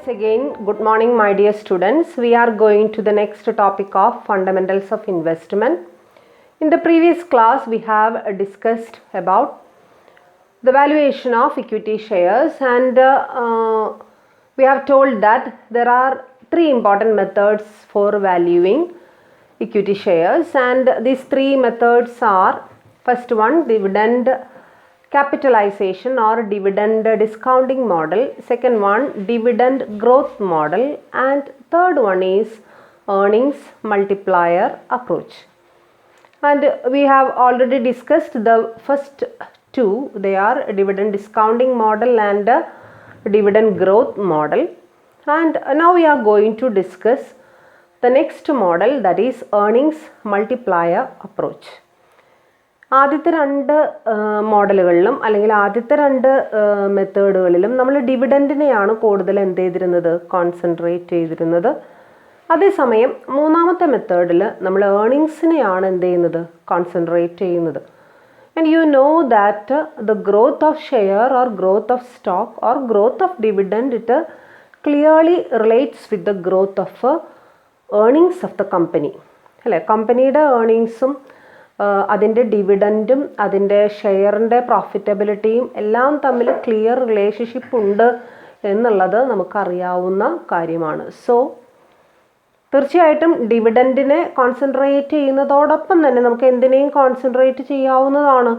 Once again, good morning my dear students. We are going to the next topic of fundamentals of investment. In the previous class, we have discussed about the valuation of equity shares, and we have told that there are three important methods for valuing equity shares, and these three methods are: first one, dividend capitalization or dividend discounting model; second one, dividend growth model; and third one is earnings multiplier approach. And we have already discussed the first two. They are dividend discounting model and dividend growth model. And now we are going to discuss the next model, that is earnings multiplier approach. ആദ്യത്തെ രണ്ട് മോഡലുകളിലും അല്ലെങ്കിൽ ആദ്യത്തെ രണ്ട് മെത്തേഡുകളിലും നമ്മൾ ഡിവിഡൻറ്റിനെയാണ് കൂടുതൽ എന്ത് ചെയ്തിരുന്നത്, concentrate ചെയ്തിരുന്നത്. അതേസമയം മൂന്നാമത്തെ മെത്തേഡിൽ നമ്മൾ ഏർണിങ്സിനെയാണ് എന്ത് ചെയ്യുന്നത്, കോൺസെൻട്രേറ്റ് ചെയ്യുന്നത്. And you know that the growth of share or growth of stock or growth of dividend it clearly relates with the growth of earnings of the company. അല്ലേ, കമ്പനിയുടെ ഏർണിങ്സും അതിൻ്റെ ഡിവിഡൻറ്റും അതിൻ്റെ ഷെയറിൻ്റെ പ്രോഫിറ്റബിലിറ്റിയും എല്ലാം തമ്മിൽ ക്ലിയർ റിലേഷൻഷിപ്പ് ഉണ്ട് എന്നുള്ളത് നമുക്കറിയാവുന്ന കാര്യമാണ്. സോ തീർച്ചയായിട്ടും ഡിവിഡൻറ്റിനെ കോൺസെൻട്രേറ്റ് ചെയ്യുന്നതോടൊപ്പം തന്നെ നമുക്ക് എന്തിനേയും കോൺസെൻട്രേറ്റ് ചെയ്യാവുന്നതാണ്,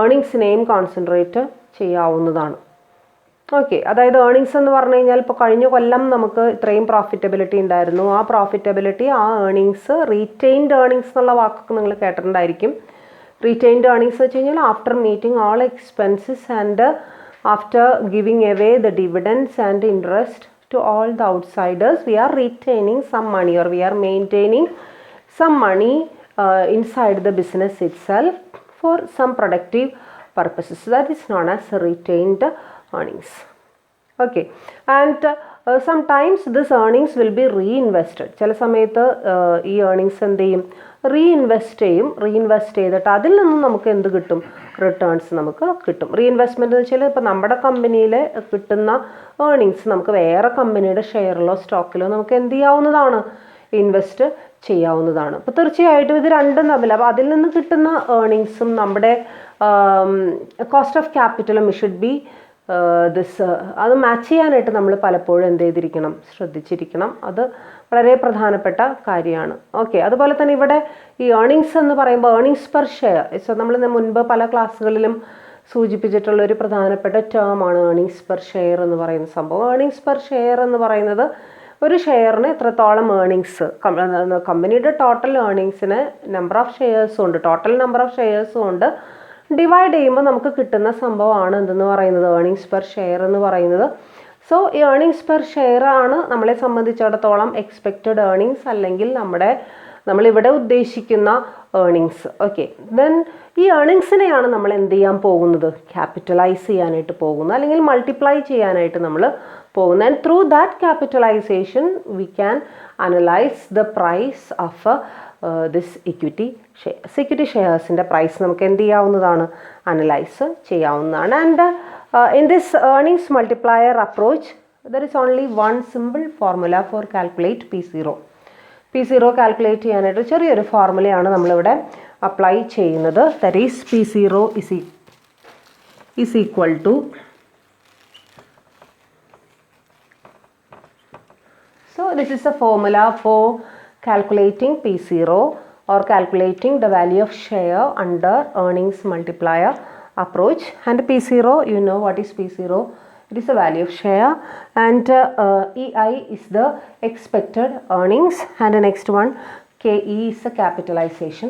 ഏർണിങ്സിനെയും കോൺസെൻട്രേറ്റ് ചെയ്യാവുന്നതാണ്. ഓക്കെ, അതായത് ഏർണിങ്സ് എന്ന് പറഞ്ഞു കഴിഞ്ഞാൽ ഇപ്പോൾ കഴിഞ്ഞ കൊല്ലം നമുക്ക് ഇത്രയും പ്രോഫിറ്റബിലിറ്റി ഉണ്ടായിരുന്നു. ആ പ്രോഫിറ്റബിലിറ്റി, ആ ഏർണിങ്സ്, റീറ്റെയിൻഡ് ഏർണിങ്സ് എന്നുള്ള വാക്കൊക്കെ നിങ്ങൾ കേട്ടിട്ടുണ്ടായിരിക്കും. റീറ്റെയിൻഡ് ഏർണിങ്സ് വെച്ച് കഴിഞ്ഞാൽ after meeting all expenses and after giving away the dividends and interest to all the outsiders, we are retaining some money or we are maintaining some money inside the business itself for some productive purposes. That is known as retained earnings. Okay, and sometimes this earnings will be reinvested. ചില സമയത്ത് ഈ earnings എന്ത് ചെയ്യും, reinvest ചെയ്തിട്ട് അതിൽ നിന്നും നമുക്ക് എന്ത് കിട്ടും, റിട്ടേൺസ് നമുക്ക് കിട്ടും. റീഇൻവെസ്റ്റ്മെൻറ്റ് എന്ന് വെച്ചാൽ ഇപ്പോൾ നമ്മുടെ കമ്പനിയിൽ കിട്ടുന്ന ഏർണിങ്സ് നമുക്ക് വേറെ കമ്പനിയുടെ ഷെയറിലോ സ്റ്റോക്കിലോ നമുക്ക് എന്ത് ചെയ്യാവുന്നതാണ്, ഇൻവെസ്റ്റ് ചെയ്യാവുന്നതാണ്. അപ്പോൾ തീർച്ചയായിട്ടും ഇത് രണ്ടും തമ്മിൽ, അപ്പോൾ അതിൽ നിന്ന് കിട്ടുന്ന ഏർണിങ്സും നമ്മുടെ കോസ്റ്റ് ഓഫ് ക്യാപിറ്റലും ഷുഡ് ബി അത് മാച്ച് ചെയ്യാനായിട്ട് നമ്മൾ പലപ്പോഴും എന്ത് ചെയ്തിരിക്കണം, ശ്രദ്ധിച്ചിരിക്കണം. അത് വളരെ പ്രധാനപ്പെട്ട കാര്യമാണ്. ഓക്കെ, അതുപോലെ തന്നെ ഇവിടെ ഈ ഏർണിങ്സ് എന്ന് പറയുമ്പോൾ ഏർണിങ്സ് പെർ ഷെയർ, നമ്മൾ മുൻപ് പല ക്ലാസ്സുകളിലും സൂചിപ്പിച്ചിട്ടുള്ള ഒരു പ്രധാനപ്പെട്ട ടേമാണ് ഏർണിങ്സ് പെർ ഷെയർ എന്ന് പറയുന്ന സംഭവം. ഏർണിങ്സ് പെർ ഷെയർ എന്ന് പറയുന്നത് ഒരു ഷെയറിന് എത്രത്തോളം ഏർണിങ്സ്, കമ്പനിയുടെ ടോട്ടൽ ഏർണിങ്സിന് നമ്പർ ഓഫ് ഷെയർസും ഉണ്ട്, ടോട്ടൽ നമ്പർ ഓഫ് ഷെയർസും ഉണ്ട്, ഡിവൈഡ് ചെയ്യുമ്പോൾ നമുക്ക് കിട്ടുന്ന സംഭവമാണ് എന്തെന്ന് പറയുന്നത്, ഏർണിങ്സ് പെർ ഷെയർ എന്ന് പറയുന്നത്. സോ ഈ ഏർണിങ്സ് പെർ ഷെയർ ആണ് നമ്മളെ സംബന്ധിച്ചിടത്തോളം എക്സ്പെക്റ്റഡ് ഏർണിങ്സ്, അല്ലെങ്കിൽ നമ്മളിവിടെ ഉദ്ദേശിക്കുന്ന ഏർണിങ്സ്. ഓക്കെ, ദെൻ ഈ ഏർണിങ്സിനെയാണ് നമ്മൾ എന്ത് ചെയ്യാൻ പോകുന്നത്, ക്യാപിറ്റലൈസ് ചെയ്യാനായിട്ട് പോകുന്നത്, അല്ലെങ്കിൽ മൾട്ടിപ്ലൈ ചെയ്യാനായിട്ട് നമ്മൾ പോകുന്നത്. And through that capitalization we can analyse the price of this equity shares. Equity ഷെയർസിൻ്റെ പ്രൈസ് നമുക്ക് എന്ത് ചെയ്യാവുന്നതാണ്, അനലൈസ് ചെയ്യാവുന്നതാണ്. And in this earnings multiplier approach, there is only one simple formula for calculate P0. P0 calculate ചെയ്യാനായിട്ട് ചെറിയൊരു ഫോർമുലയാണ് നമ്മളിവിടെ apply ചെയ്യുന്നത്. That is P0 is equal to so this is a formula for calculating P0 or calculating the value of share under earnings multiplier approach. And P0, you know what is P0, it is the value of share, and EI is the expected earnings, and the next one KE is the capitalization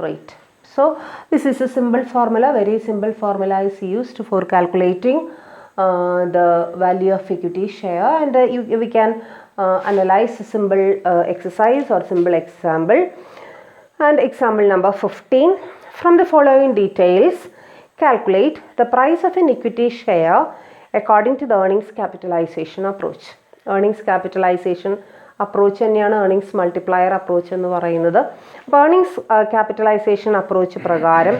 rate. So this is a simple formula, very simple formula is used for calculating the value of equity share, and we can analyze a simple exercise or simple example. And example number 15, from the following details calculate the price of an equity share according to the earnings capitalization approach. Earnings capitalization approach തന്നെയാണ് earnings multiplier approach എന്ന് പറയുന്നത്. അപ്പോൾ earnings capitalisation approach പ്രകാരം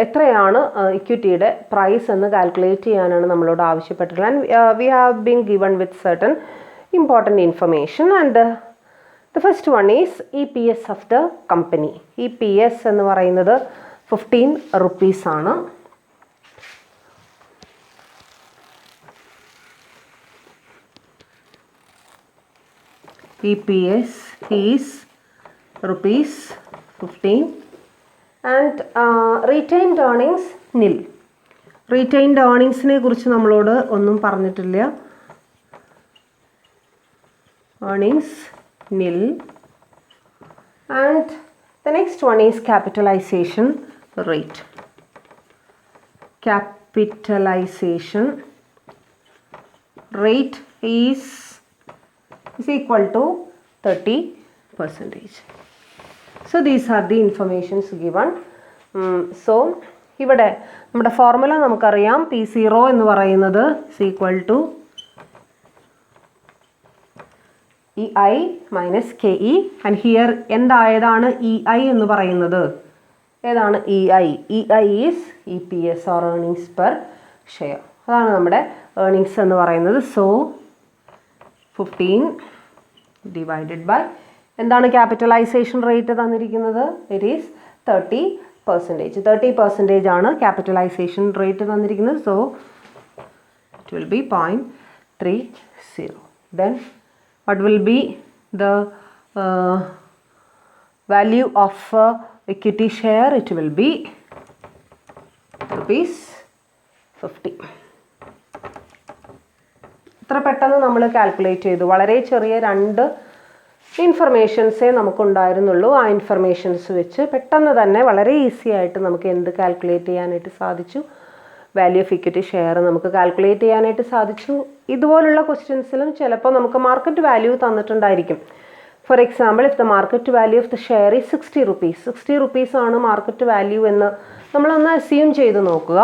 എത്രയാണ് ഇക്വിറ്റിയുടെ price എന്ന് calculate ചെയ്യാനാണ് നമ്മളോട് ആവശ്യപ്പെട്ടിട്ടുള്ളത്. And we have been given with certain important information, and the first one is EPS of the company. EPS എന്ന് പറയുന്നത് 15 rupees ആണ്. EPS is rupees 15 and retained earnings nil. Retained earningsനെ കുറിച്ച് നമ്മളോട് ഒന്നും പറഞ്ഞിട്ടില്ല. Earnings nil. And the next one is capitalization rate. Capitalization rate is equal to 30%. So these are the informations given. So ഇവിടെ നമ്മുടെ formula നമുക്കറിയാം. P0 എന്ന് പറയുന്നത് is equal to EI minus KE, and here എന്തായതാണ് EI എന്ന് പറയുന്നത്? ഏതാണ് EI? EI is EPS or earnings per share. അതാണ് നമ്മുടെ earnings എന്ന് പറയുന്നത്. So 15 divided by എന്താണ് ക്യാപിറ്റലൈസേഷൻ റേറ്റ് തന്നിരിക്കുന്നത്? It is 30%. 30% ആണ് ക്യാപിറ്റലൈസേഷൻ റേറ്റ് തന്നിരിക്കുന്നത്. So it will B 0.30. Then what will be the value of equity share? It will be rupees 50. ഇത്ര പെട്ടെന്ന് നമ്മൾ കാൽക്കുലേറ്റ് ചെയ്തു. വളരെ ചെറിയ 2 ഇൻഫർമേഷൻസേ നമുക്കുണ്ടായിരുന്നുള്ളൂ. ആ ഇൻഫർമേഷൻസ് വെച്ച് പെട്ടെന്ന് തന്നെ വളരെ ഈസി ആയിട്ട് നമുക്ക് എന്ത് കാൽക്കുലേറ്റ് ചെയ്യാനായിട്ട് സാധിച്ചു? വാല്യൂ ഓഫ് ഇക്വിറ്റി ഷെയർ നമുക്ക് കാൽക്കുലേറ്റ് ചെയ്യാനായിട്ട് സാധിച്ചു. ഇതുപോലുള്ള ക്വസ്റ്റ്യൻസിലും ചിലപ്പോൾ നമുക്ക് മാർക്കറ്റ് വാല്യൂ തന്നിട്ടുണ്ടായിരിക്കും. For example, if the market value of the share is 60 rupees. 60 rupees ആണ് മാർക്കറ്റ് വാല്യൂ എന്ന് നമ്മളൊന്ന് അസ്യൂം ചെയ്ത് നോക്കുക.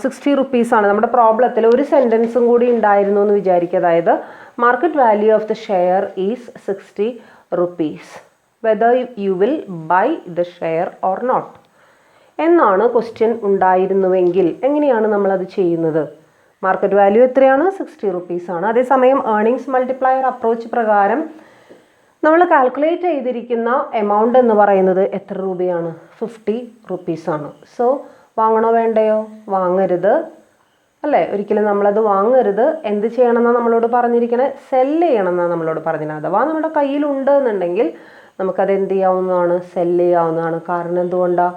60 rupees ആണ്. നമ്മുടെ പ്രോബ്ലത്തിൽ ഒരു സെൻറ്റൻസും കൂടി ഉണ്ടായിരുന്നു എന്ന് വിചാരിക്കുക. അതായത് market value of the share is 60 rupees. Whether you will buy the share or not എന്നാണ് ക്വസ്റ്റ്യൻ ഉണ്ടായിരുന്നുവെങ്കിൽ എങ്ങനെയാണ് നമ്മളത് ചെയ്യുന്നത്? മാർക്കറ്റ് വാല്യൂ എത്രയാണ്? 60 rupees ആണ്. അതേസമയം ഏർണിങ്സ് മൾട്ടിപ്ലയർ അപ്രോച്ച് പ്രകാരം നമ്മൾ കാൽക്കുലേറ്റ് ചെയ്തിരിക്കുന്ന എമൗണ്ട് എന്ന് പറയുന്നത് എത്ര രൂപയാണ്? 50 rupees ആണ്. സോ വാങ്ങണോ വേണ്ടയോ? വാങ്ങരുത് അല്ലേ? ഒരിക്കലും നമ്മളത് വാങ്ങരുത്. എന്ത് ചെയ്യണമെന്നാണ് നമ്മളോട് പറഞ്ഞിരിക്കണത്? സെല്ല് ചെയ്യണമെന്നാണ് നമ്മളോട് പറഞ്ഞിരിക്കുന്നത്. അഥവാ നമ്മുടെ കയ്യിലുണ്ട് എന്നുണ്ടെങ്കിൽ നമുക്കത് എന്ത് ചെയ്യാവുന്നതാണ്? സെല്ല് ചെയ്യാവുന്നതാണ്. കാരണം എന്തുകൊണ്ടാണ്?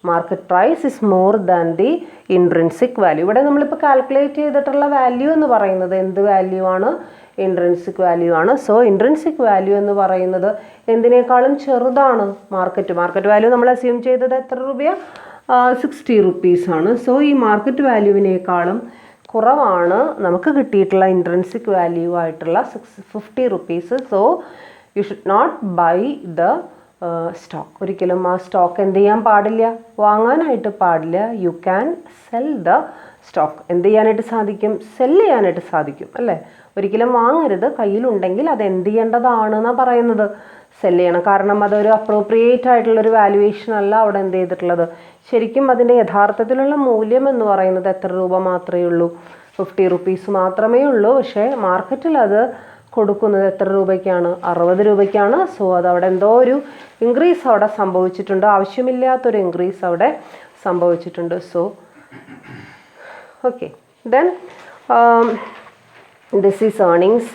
Market price is more than the intrinsic value. ഇവിടെ നമ്മളിപ്പോൾ കാൽക്കുലേറ്റ് ചെയ്തിട്ടുള്ള വാല്യൂ എന്ന് പറയുന്നത് എന്ത് വാല്യൂ ആണ്? ഇൻട്രിൻസിക് വാല്യൂ ആണ്. സോ ഇൻട്രിൻസിക് വാല്യൂ എന്ന് പറയുന്നത് എന്തിനേക്കാളും ചെറുതാണ്? മാർക്കറ്റ് വാല്യൂ നമ്മൾ അസ്യൂം ചെയ്തത് എത്ര രൂപയാണ്? 60 rupees ആണ്. സോ ഈ മാർക്കറ്റ് വാല്യൂവിനേക്കാളും കുറവാണ് നമുക്ക് കിട്ടിയിട്ടുള്ള ഇൻട്രിൻസിക് വാല്യൂ ആയിട്ടുള്ള 50 rupees. So you should not buy the stock. ഒരിക്കലും ആ സ്റ്റോക്ക് എന്ത് ചെയ്യാൻ പാടില്ല? വാങ്ങാനായിട്ട് പാടില്ല. You can sell the stock. എന്ത് ചെയ്യാനായിട്ട് സാധിക്കും? സെല്ല് ചെയ്യാനായിട്ട് സാധിക്കും അല്ലേ? ഒരിക്കലും വാങ്ങരുത്. കയ്യിലുണ്ടെങ്കിൽ അത് എന്ത് ചെയ്യേണ്ടതാണെന്നാണ് പറയുന്നത്? സെല്ല് ചെയ്യണം. കാരണം അതൊരു അപ്രോപ്രിയേറ്റ് ആയിട്ടുള്ളൊരു വാല്യുവേഷൻ അല്ല അവിടെ എന്ത് ചെയ്തിട്ടുള്ളത്. ശരിക്കും അതിൻ്റെ യഥാർത്ഥത്തിലുള്ള മൂല്യം എന്ന് പറയുന്നത് എത്ര രൂപ മാത്രമേ ഉള്ളൂ? 50 rupees മാത്രമേ ഉള്ളൂ. പക്ഷേ മാർക്കറ്റിൽ അത് കൊടുക്കുന്നത് എത്ര രൂപയ്ക്കാണ്? 60 രൂപയ്ക്കാണ്. സോ അതവിടെ എന്തോ ഒരു ഇൻക്രീസ് അവിടെ സംഭവിച്ചിട്ടുണ്ട്. ആവശ്യമില്ലാത്തൊരു ഇൻക്രീസ് അവിടെ സംഭവിച്ചിട്ടുണ്ട്. So okay, then this is earnings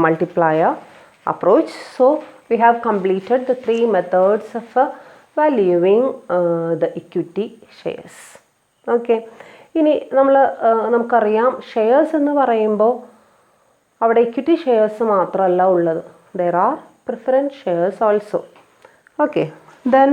multiplier approach. So we have completed the 3 methods of valuing the equity shares. Okay, ഇനി നമുക്കറിയാം ഷെയർസ് എന്ന് പറയുമ്പോൾ അവിടെ ഇക്വിറ്റി ഷെയർസ് മാത്രമല്ല ഉള്ളത്. there are preference shares also. Okay, then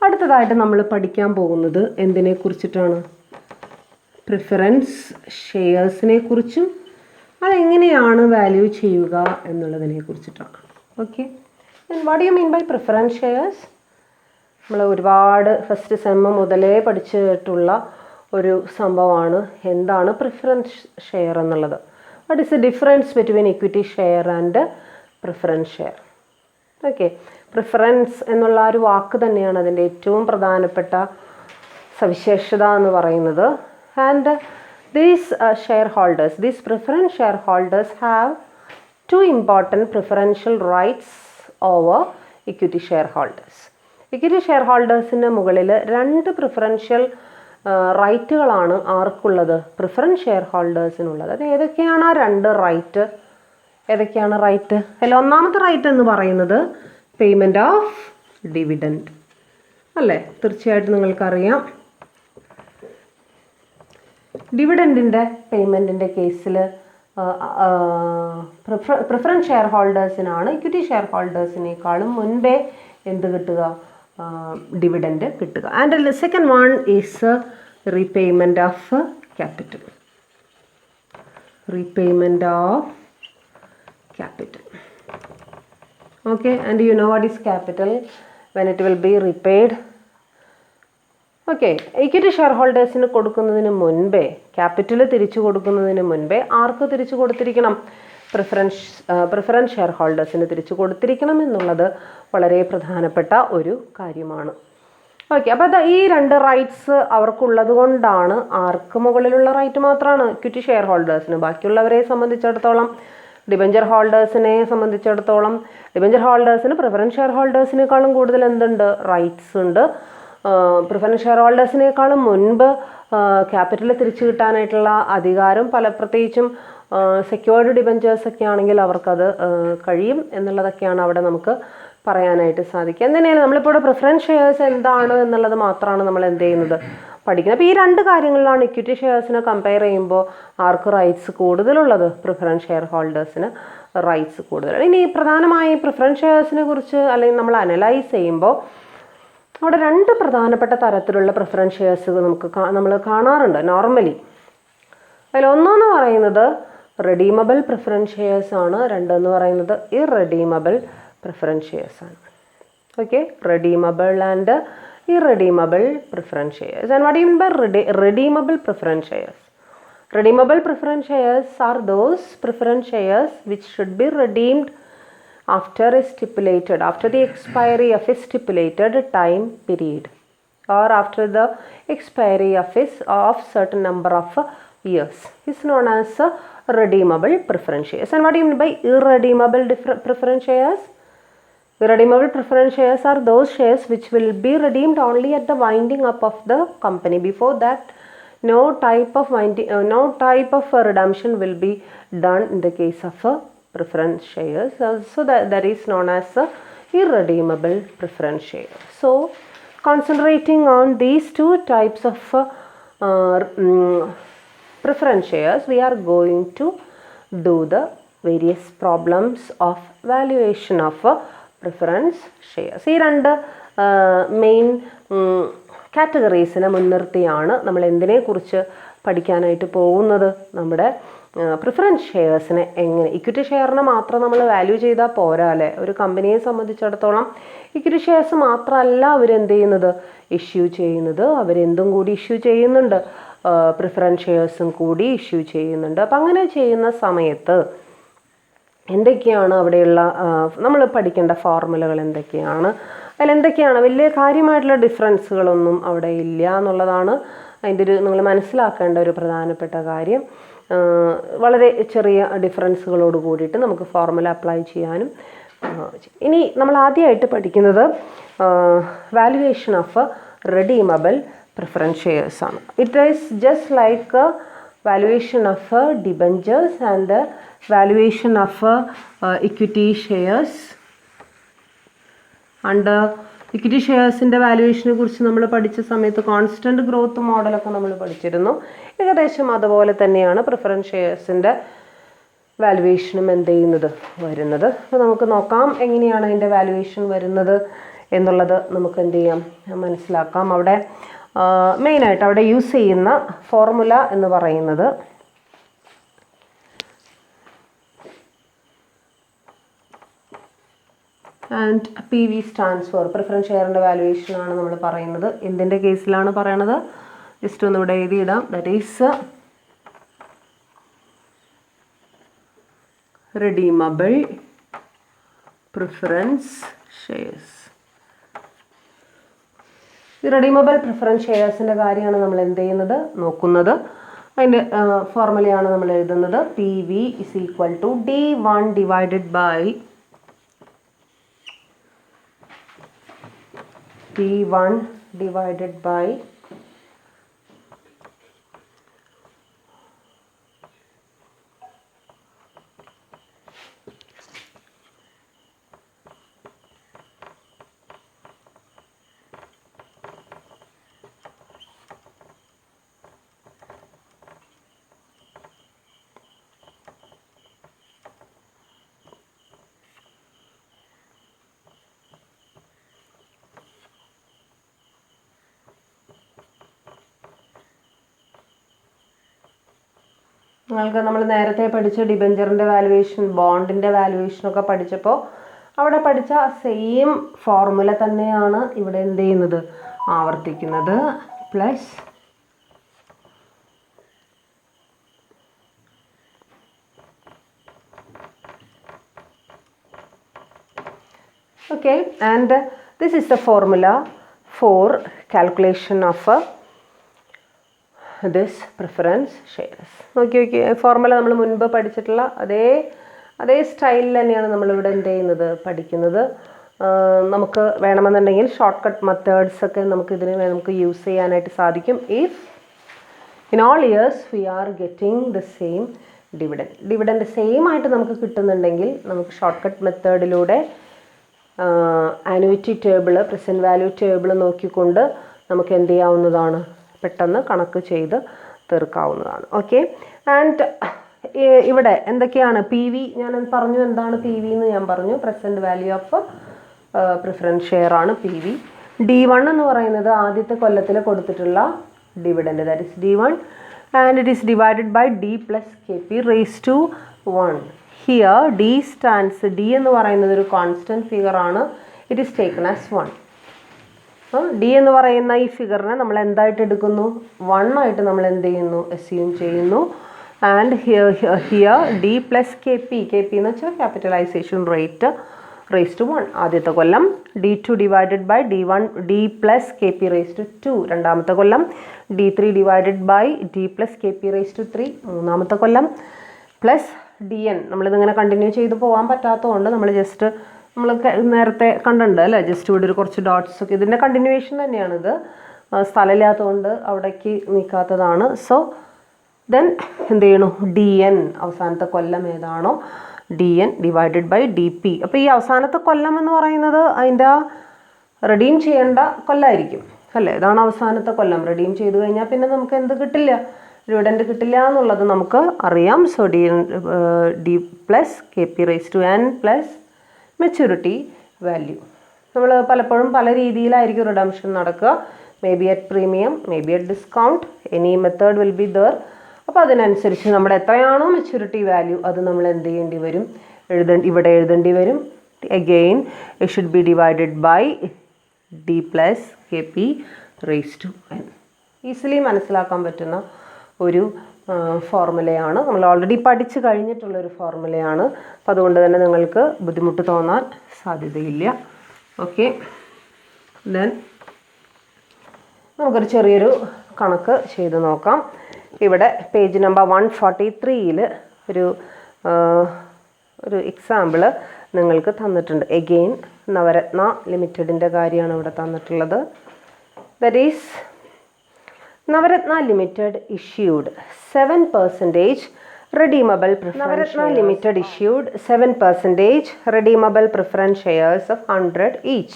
അടുത്തതായിട്ട് നമ്മൾ പഠിക്കാൻ പോകുന്നത് എന്തിനെ കുറിച്ചിട്ടാണ്? പ്രിഫറൻസ് ഷെയർസിനെ കുറിച്ചും അതെങ്ങനെയാണ് വാല്യൂ ചെയ്യുക എന്നുള്ളതിനെ കുറിച്ചിട്ടാണ്. Okay, what do you mean by preference shares? നമ്മൾ ഒരുപാട് ഫസ്റ്റ് സെമ്മ് മുതലേ പഠിച്ചിട്ടുള്ള ഒരു സംഭവമാണ് എന്താണ് പ്രിഫറൻസ് ഷെയർ എന്നുള്ളത്. What is the difference between equity share and preference share? Okay, preference എന്നുള്ള ഒരു വാക്ക് തന്നെയാണ് അതിൻ്റെ ഏറ്റവും പ്രധാനപ്പെട്ട സവിശേഷത എന്ന് പറയുന്നത്. And these shareholders, these preference shareholders have two important preferential rights over equity shareholders. Equity ഷെയർഹോൾഡേഴ്സിന് മുകളിൽ രണ്ട് പ്രിഫറൻഷ്യൽ റൈറ്റുകളാണ് ആർക്കുള്ളത്? പ്രിഫറൻസ് ഷെയർഹോൾഡേഴ്സിനുള്ളത്. അത് ഏതൊക്കെയാണ് ആ രണ്ട് റൈറ്റ്? ഏതൊക്കെയാണ് റൈറ്റ്? അതിൽ ഒന്നാമത്തെ റൈറ്റ് എന്ന് പറയുന്നത് പേയ്മെൻറ്റ് ഓഫ് ഡിവിഡൻഡ് അല്ലേ? തീർച്ചയായിട്ടും നിങ്ങൾക്കറിയാം, ഡിവിഡൻറ്റിൻ്റെ പേയ്മെൻറ്റിൻ്റെ കേസിൽ പ്രിഫറൻസ് ഷെയർ ഹോൾഡേഴ്സിനാണ് ഇക്വിറ്റി ഷെയർ ഹോൾഡേഴ്സിനേക്കാളും മുൻപേ എന്ത് കിട്ടുക? ഡിവിഡൻറ്റ് കിട്ടുക. And second one is repayment of capital. Repayment of capital. Okay, and you know what is capital, when it will be repaid. Okay, equity share ഹോൾഡേഴ്സിന് കൊടുക്കുന്നതിന് മുൻപേ, ക്യാപിറ്റൽ തിരിച്ചു കൊടുക്കുന്നതിന് മുൻപേ ആർക്ക് തിരിച്ചു കൊടുത്തിരിക്കണം? പ്രിഫറൻസ് ഷെയർ ഹോൾഡേഴ്സിന് തിരിച്ചു കൊടുത്തിരിക്കണം എന്നുള്ളത് വളരെ പ്രധാനപ്പെട്ട ഒരു കാര്യമാണ്. ഓക്കെ, അപ്പോൾ ഈ രണ്ട് റൈറ്റ്സ് അവർക്കുള്ളത് കൊണ്ടാണ് ആർക്ക് മുകളിലുള്ള റൈറ്റ് മാത്രമാണ് ഇക്വിറ്റി ഷെയർ ഹോൾഡേഴ്സിന്. ബാക്കിയുള്ളവരെ സംബന്ധിച്ചിടത്തോളം, ഡിബഞ്ചർ ഹോൾഡേഴ്സിനെ സംബന്ധിച്ചിടത്തോളം, ഡിബഞ്ചർ ഹോൾഡേഴ്സിന് പ്രിഫറൻസ് ഷെയർ ഹോൾഡേഴ്സിനേക്കാളും കൂടുതൽ എന്തുണ്ട്? റൈറ്റ്സ് ഉണ്ട്. പ്രിഫറൻസ് ഷെയർ ഹോൾഡേഴ്സിനേക്കാളും മുൻപ് ക്യാപിറ്റൽ തിരിച്ചു കിട്ടാനായിട്ടുള്ള അധികാരം പ്രത്യേകിച്ചും സെക്യൂർഡ് ഡിബഞ്ചേഴ്സ് ഒക്കെ ആണെങ്കിൽ അവർക്കത് കഴിയും എന്നുള്ളതൊക്കെയാണ് അവിടെ നമുക്ക് പറയാനായിട്ട് സാധിക്കുക. എന്തിനാണ് നമ്മളിപ്പോൾ പ്രിഫറൻസ് ഷെയർസ് എന്താണ് എന്നുള്ളത് മാത്രമാണ് നമ്മൾ എന്ത് ചെയ്യുന്നത്? പഠിക്കുന്നത്. അപ്പോൾ ഈ രണ്ട് കാര്യങ്ങളിലാണ് ഇക്വിറ്റി ഷെയർസിനെ കമ്പയർ ചെയ്യുമ്പോൾ ആർക്ക് റൈറ്റ്സ് കൂടുതലുള്ളത്? പ്രിഫറൻസ് ഷെയർ ഹോൾഡേഴ്സിന് റൈറ്റ്സ് കൂടുതലാണ്. ഇനി പ്രധാനമായും പ്രിഫറൻസ് ഷെയർസിനെ കുറിച്ച് അല്ലെങ്കിൽ നമ്മൾ അനലൈസ് ചെയ്യുമ്പോൾ അവിടെ രണ്ട് പ്രധാനപ്പെട്ട തരത്തിലുള്ള പ്രിഫറൻസ് ഷെയർസ് നമ്മൾ കാണാറുണ്ട് നോർമലി. അതിലൊന്നെന്ന് പറയുന്നത് റെഡീമബിൾ പ്രിഫറൻസ് ഷെയർസ് ആണ്. രണ്ടെന്ന് പറയുന്നത് ഇറെഡീമബിൾ പ്രിഫറൻസ് ഷെയർസ് ആണ്. Okay, redeemable and irredeemable preference shares. And what do you mean by redeemable preference shares? Redeemable preference shares are those preference shares which should be redeemed after the expiry of a stipulated time period, or after the expiry of certain number of years, is known as redeemable preference shares. And what do you mean by irredeemable preference shares? Irredeemable preference shares are those shares which will be redeemed only at the winding up of the company. Before that, no type of redemption will be done in the case of preference shares. So that is known as irredeemable preference shares. So concentrating on these two types of preference shares, we are going to do the various problems of valuation of preference shares. ഈ രണ്ട് main കാറ്റഗറീസിനെ മുൻനിർത്തിയാണ് നമ്മൾ എന്തിനെക്കുറിച്ച് പഠിക്കാനായിട്ട് പോകുന്നത്? നമ്മുടെ preference ഷെയർസിനെ എങ്ങനെ, equity ഷെയറിനെ മാത്രം നമ്മൾ വാല്യൂ ചെയ്താൽ പോരാ അല്ലേ? ഒരു കമ്പനിയെ സംബന്ധിച്ചിടത്തോളം ഇക്വിറ്റി ഷെയർസ് മാത്രമല്ല അവരെന്ത് ചെയ്യുന്നത്, ഇഷ്യൂ ചെയ്യുന്നത്, അവരെന്തും കൂടി ഇഷ്യൂ ചെയ്യുന്നുണ്ട്, പ്രിഫറൻസ് ഷെയർസും കൂടി ഇഷ്യൂ ചെയ്യുന്നുണ്ട്. അപ്പം അങ്ങനെ ചെയ്യുന്ന സമയത്ത് എന്തൊക്കെയാണ് അവിടെയുള്ള നമ്മൾ പഠിക്കേണ്ട ഫോർമുലകൾ എന്തൊക്കെയാണ്, അതിലെന്തൊക്കെയാണ് വലിയ കാര്യമായിട്ടുള്ള ഡിഫറൻസുകളൊന്നും അവിടെ ഇല്ല എന്നുള്ളതാണ് അതിൻ്റെ നിങ്ങൾ മനസ്സിലാക്കേണ്ട ഒരു പ്രധാനപ്പെട്ട കാര്യം. വളരെ ചെറിയ ഡിഫറൻസുകളോട് കൂടിയിട്ട് നമുക്ക് ഫോർമുല അപ്ലൈ ചെയ്യാനും. ഇനി നമ്മൾ ആദ്യമായിട്ട് പഠിക്കുന്നത് valuation of redeemable preference shares ആണ്. It is just like valuation of debentures and valuation of equity shares. And equity ഷെയർസിൻ്റെ വാല്യുവേഷനെ കുറിച്ച് നമ്മൾ പഠിച്ച സമയത്ത് കോൺസ്റ്റൻറ്റ് ഗ്രോത്ത് മോഡലൊക്കെ നമ്മൾ പഠിച്ചിരുന്നു. ഏകദേശം അതുപോലെ തന്നെയാണ് പ്രിഫറൻസ് ഷെയർസിൻ്റെ വാല്യുവേഷനും എന്ത് ചെയ്യുന്നത് വരുന്നത്. അപ്പോൾ നമുക്ക് നോക്കാം എങ്ങനെയാണ് അതിൻ്റെ വാല്യുവേഷൻ വരുന്നത് എന്നുള്ളത് നമുക്ക് എന്ത് ചെയ്യാം മനസ്സിലാക്കാം. അവിടെ മെയിനായിട്ട് അവിടെ യൂസ് ചെയ്യുന്ന ഫോർമുല എന്ന് പറയുന്നത് and P V stands for preference ഷെയറിൻ്റെ വാല്യുവേഷൻ ആണ് നമ്മൾ പറയുന്നത്. എന്തിൻ്റെ കേസിലാണ് പറയണത്? ജസ്റ്റ് ഒന്ന് ഇവിടെ എഴുതിയിടാം. That is redeemable preference shares. Redeemable preference shares-ന്റെ കാര്യമാണ് നമ്മൾ എന്ത് ചെയ്യുന്നത് നോക്കുന്നത്. അതിന്റെ ഫോർമുലയാണ് നമ്മൾ എഴുതുന്നത്. PV is equal to D1 divided by P1 divided by നിങ്ങൾക്ക് നമ്മൾ നേരത്തെ പഠിച്ച ഡിബഞ്ചറിൻ്റെ വാല്യുവേഷൻ, ബോണ്ടിൻ്റെ വാല്യുവേഷൻ ഒക്കെ പഠിച്ചപ്പോൾ അവിടെ പഠിച്ച സെയിം ഫോർമുല തന്നെയാണ് ഇവിടെ എന്ത് ചെയ്യുന്നത്, ആവർത്തിക്കുന്നത്. Plus okay, and this is the formula for calculation of this preference shares. നോക്കി ഫോർമുല നമ്മൾ മുൻപ് പഠിച്ചിട്ടുള്ള അതേ സ്റ്റൈലിൽ തന്നെയാണ് നമ്മളിവിടെ എന്ത് ചെയ്യുന്നത്, പഠിക്കുന്നത്. നമുക്ക് വേണമെന്നുണ്ടെങ്കിൽ ഷോർട്ട് കട്ട് മെത്തേഡ്സ് ഒക്കെ നമുക്ക് യൂസ് ചെയ്യാനായിട്ട് സാധിക്കും. If in all years we are getting the same dividend same ആയിട്ട് നമുക്ക് കിട്ടുന്നുണ്ടെങ്കിൽ നമുക്ക് ഷോർട്ട് കട്ട് മെത്തേഡിലൂടെ annuity table, present value table നോക്കിക്കൊണ്ട് നമുക്ക് എന്ത് ചെയ്യാവുന്നതാണ്, പെട്ടെന്ന് കണക്ക് ചെയ്ത് തീർക്കാവുന്നതാണ്. ഓക്കെ, ആൻഡ് ഇവിടെ എന്തൊക്കെയാണ് PV, ഞാൻ പറഞ്ഞു എന്താണ് PV എന്ന് ഞാൻ പറഞ്ഞു. Present value of preference share ആണ് PV. D1 എന്ന് പറയുന്നത് ആദ്യത്തെ കൊല്ലത്തിൽ കൊടുത്തിട്ടുള്ള dividend, that is D1, and it is divided by D plus KP raised to 1. Here D stands, D എന്ന് പറയുന്നത് ഒരു കോൺസ്റ്റൻറ്റ് ഫിഗർ ആണ്. It is taken as 1. D എന്ന് പറയുന്ന ഈ ഫിഗറിനെ നമ്മൾ എന്തായിട്ട് എടുക്കുന്നു, 1 ആയിട്ട് നമ്മൾ എന്ത് ചെയ്യുന്നു, അസ്യൂം ചെയ്യുന്നു. And here D plus KP എന്ന് വെച്ചാൽ ക്യാപിറ്റലൈസേഷൻ റേറ്റ് raised to 1. ആദ്യത്തെ കൊല്ലം D2 divided by D plus KP raised to 2. രണ്ടാമത്തെ കൊല്ലം D3 divided by D plus KP raised to 3. മൂന്നാമത്തെ കൊല്ലം പ്ലസ് DN. നമ്മളിതിങ്ങനെ കണ്ടിന്യൂ ചെയ്ത് പോകാൻ പറ്റാത്തതുകൊണ്ട് നമ്മൾ ജസ്റ്റ് നമ്മൾ നേരത്തെ കണ്ടിട്ടുണ്ട് അല്ലേ, ജസ്റ്റ് ഇവിടെ ഒരു കുറച്ച് ഡോട്ട്സ് ഒക്കെ ഇതിൻ്റെ കണ്ടിന്യൂവേഷൻ തന്നെയാണിത്. സ്ഥലമില്ലാത്തതുകൊണ്ട് അവിടേക്ക് നീക്കാത്തതാണ്. സോ ദെൻ എന്ത് ചെയ്യണു, DN അവസാനത്തെ കൊല്ലം ഏതാണോ DN ഡിവൈഡഡ് ബൈ DP. അപ്പോൾ ഈ അവസാനത്തെ കൊല്ലം എന്ന് പറയുന്നത് അതിൻ്റെ റെഡീം ചെയ്യേണ്ട കൊല്ലമായിരിക്കും അല്ലേ. ഇതാണ് അവസാനത്തെ കൊല്ലം. റെഡീം ചെയ്ത് കഴിഞ്ഞാൽ പിന്നെ നമുക്ക് എന്ത് കിട്ടില്ല, ഡിവിഡൻഡ് കിട്ടില്ല എന്നുള്ളത് നമുക്ക് അറിയാം. So D plus KP raised to N plus maturity value. നമ്മൾ പലപ്പോഴും പല രീതിയിലായിരിക്കും റിഡംഷൻ നടക്കുക. May be at premium, may be at discount, any method will be there. അപ്പോൾ അതിനനുസരിച്ച് നമ്മുടെ എത്രയാണോ മെച്യൂരിറ്റി വാല്യൂ അത് നമ്മൾ എന്ത് ചെയ്യേണ്ടി വരും, ഇവിടെ എഴുതേണ്ടി വരും. Again it should be divided by D plus KP raised to N. Easily മനസ്സിലാക്കാൻ പറ്റുന്ന ഒരു ഫോർമുലയാണ്. നമ്മൾ ഓൾറെഡി പഠിച്ചു കഴിഞ്ഞിട്ടുള്ളൊരു ഫോർമുലയാണ്. അപ്പോൾ അതുകൊണ്ട് തന്നെ നിങ്ങൾക്ക് ബുദ്ധിമുട്ട് തോന്നാൻ സാധ്യതയില്ല. ഓക്കെ, ദെൻ നമുക്കൊരു ചെറിയൊരു കണക്ക് ചെയ്ത് നോക്കാം. ഇവിടെ പേജ് നമ്പർ 143 ഒരു എക്സാമ്പിൾ നിങ്ങൾക്ക് തന്നിട്ടുണ്ട്. എഗെയിൻ നവരത്ന ലിമിറ്റഡിൻ്റെ കാര്യമാണ് ഇവിടെ തന്നിട്ടുള്ളത്. That is Navaratna Limited issued 7% redeemable preference shares. Navaratna Limited issued 7% redeemable preference shares of 100 each.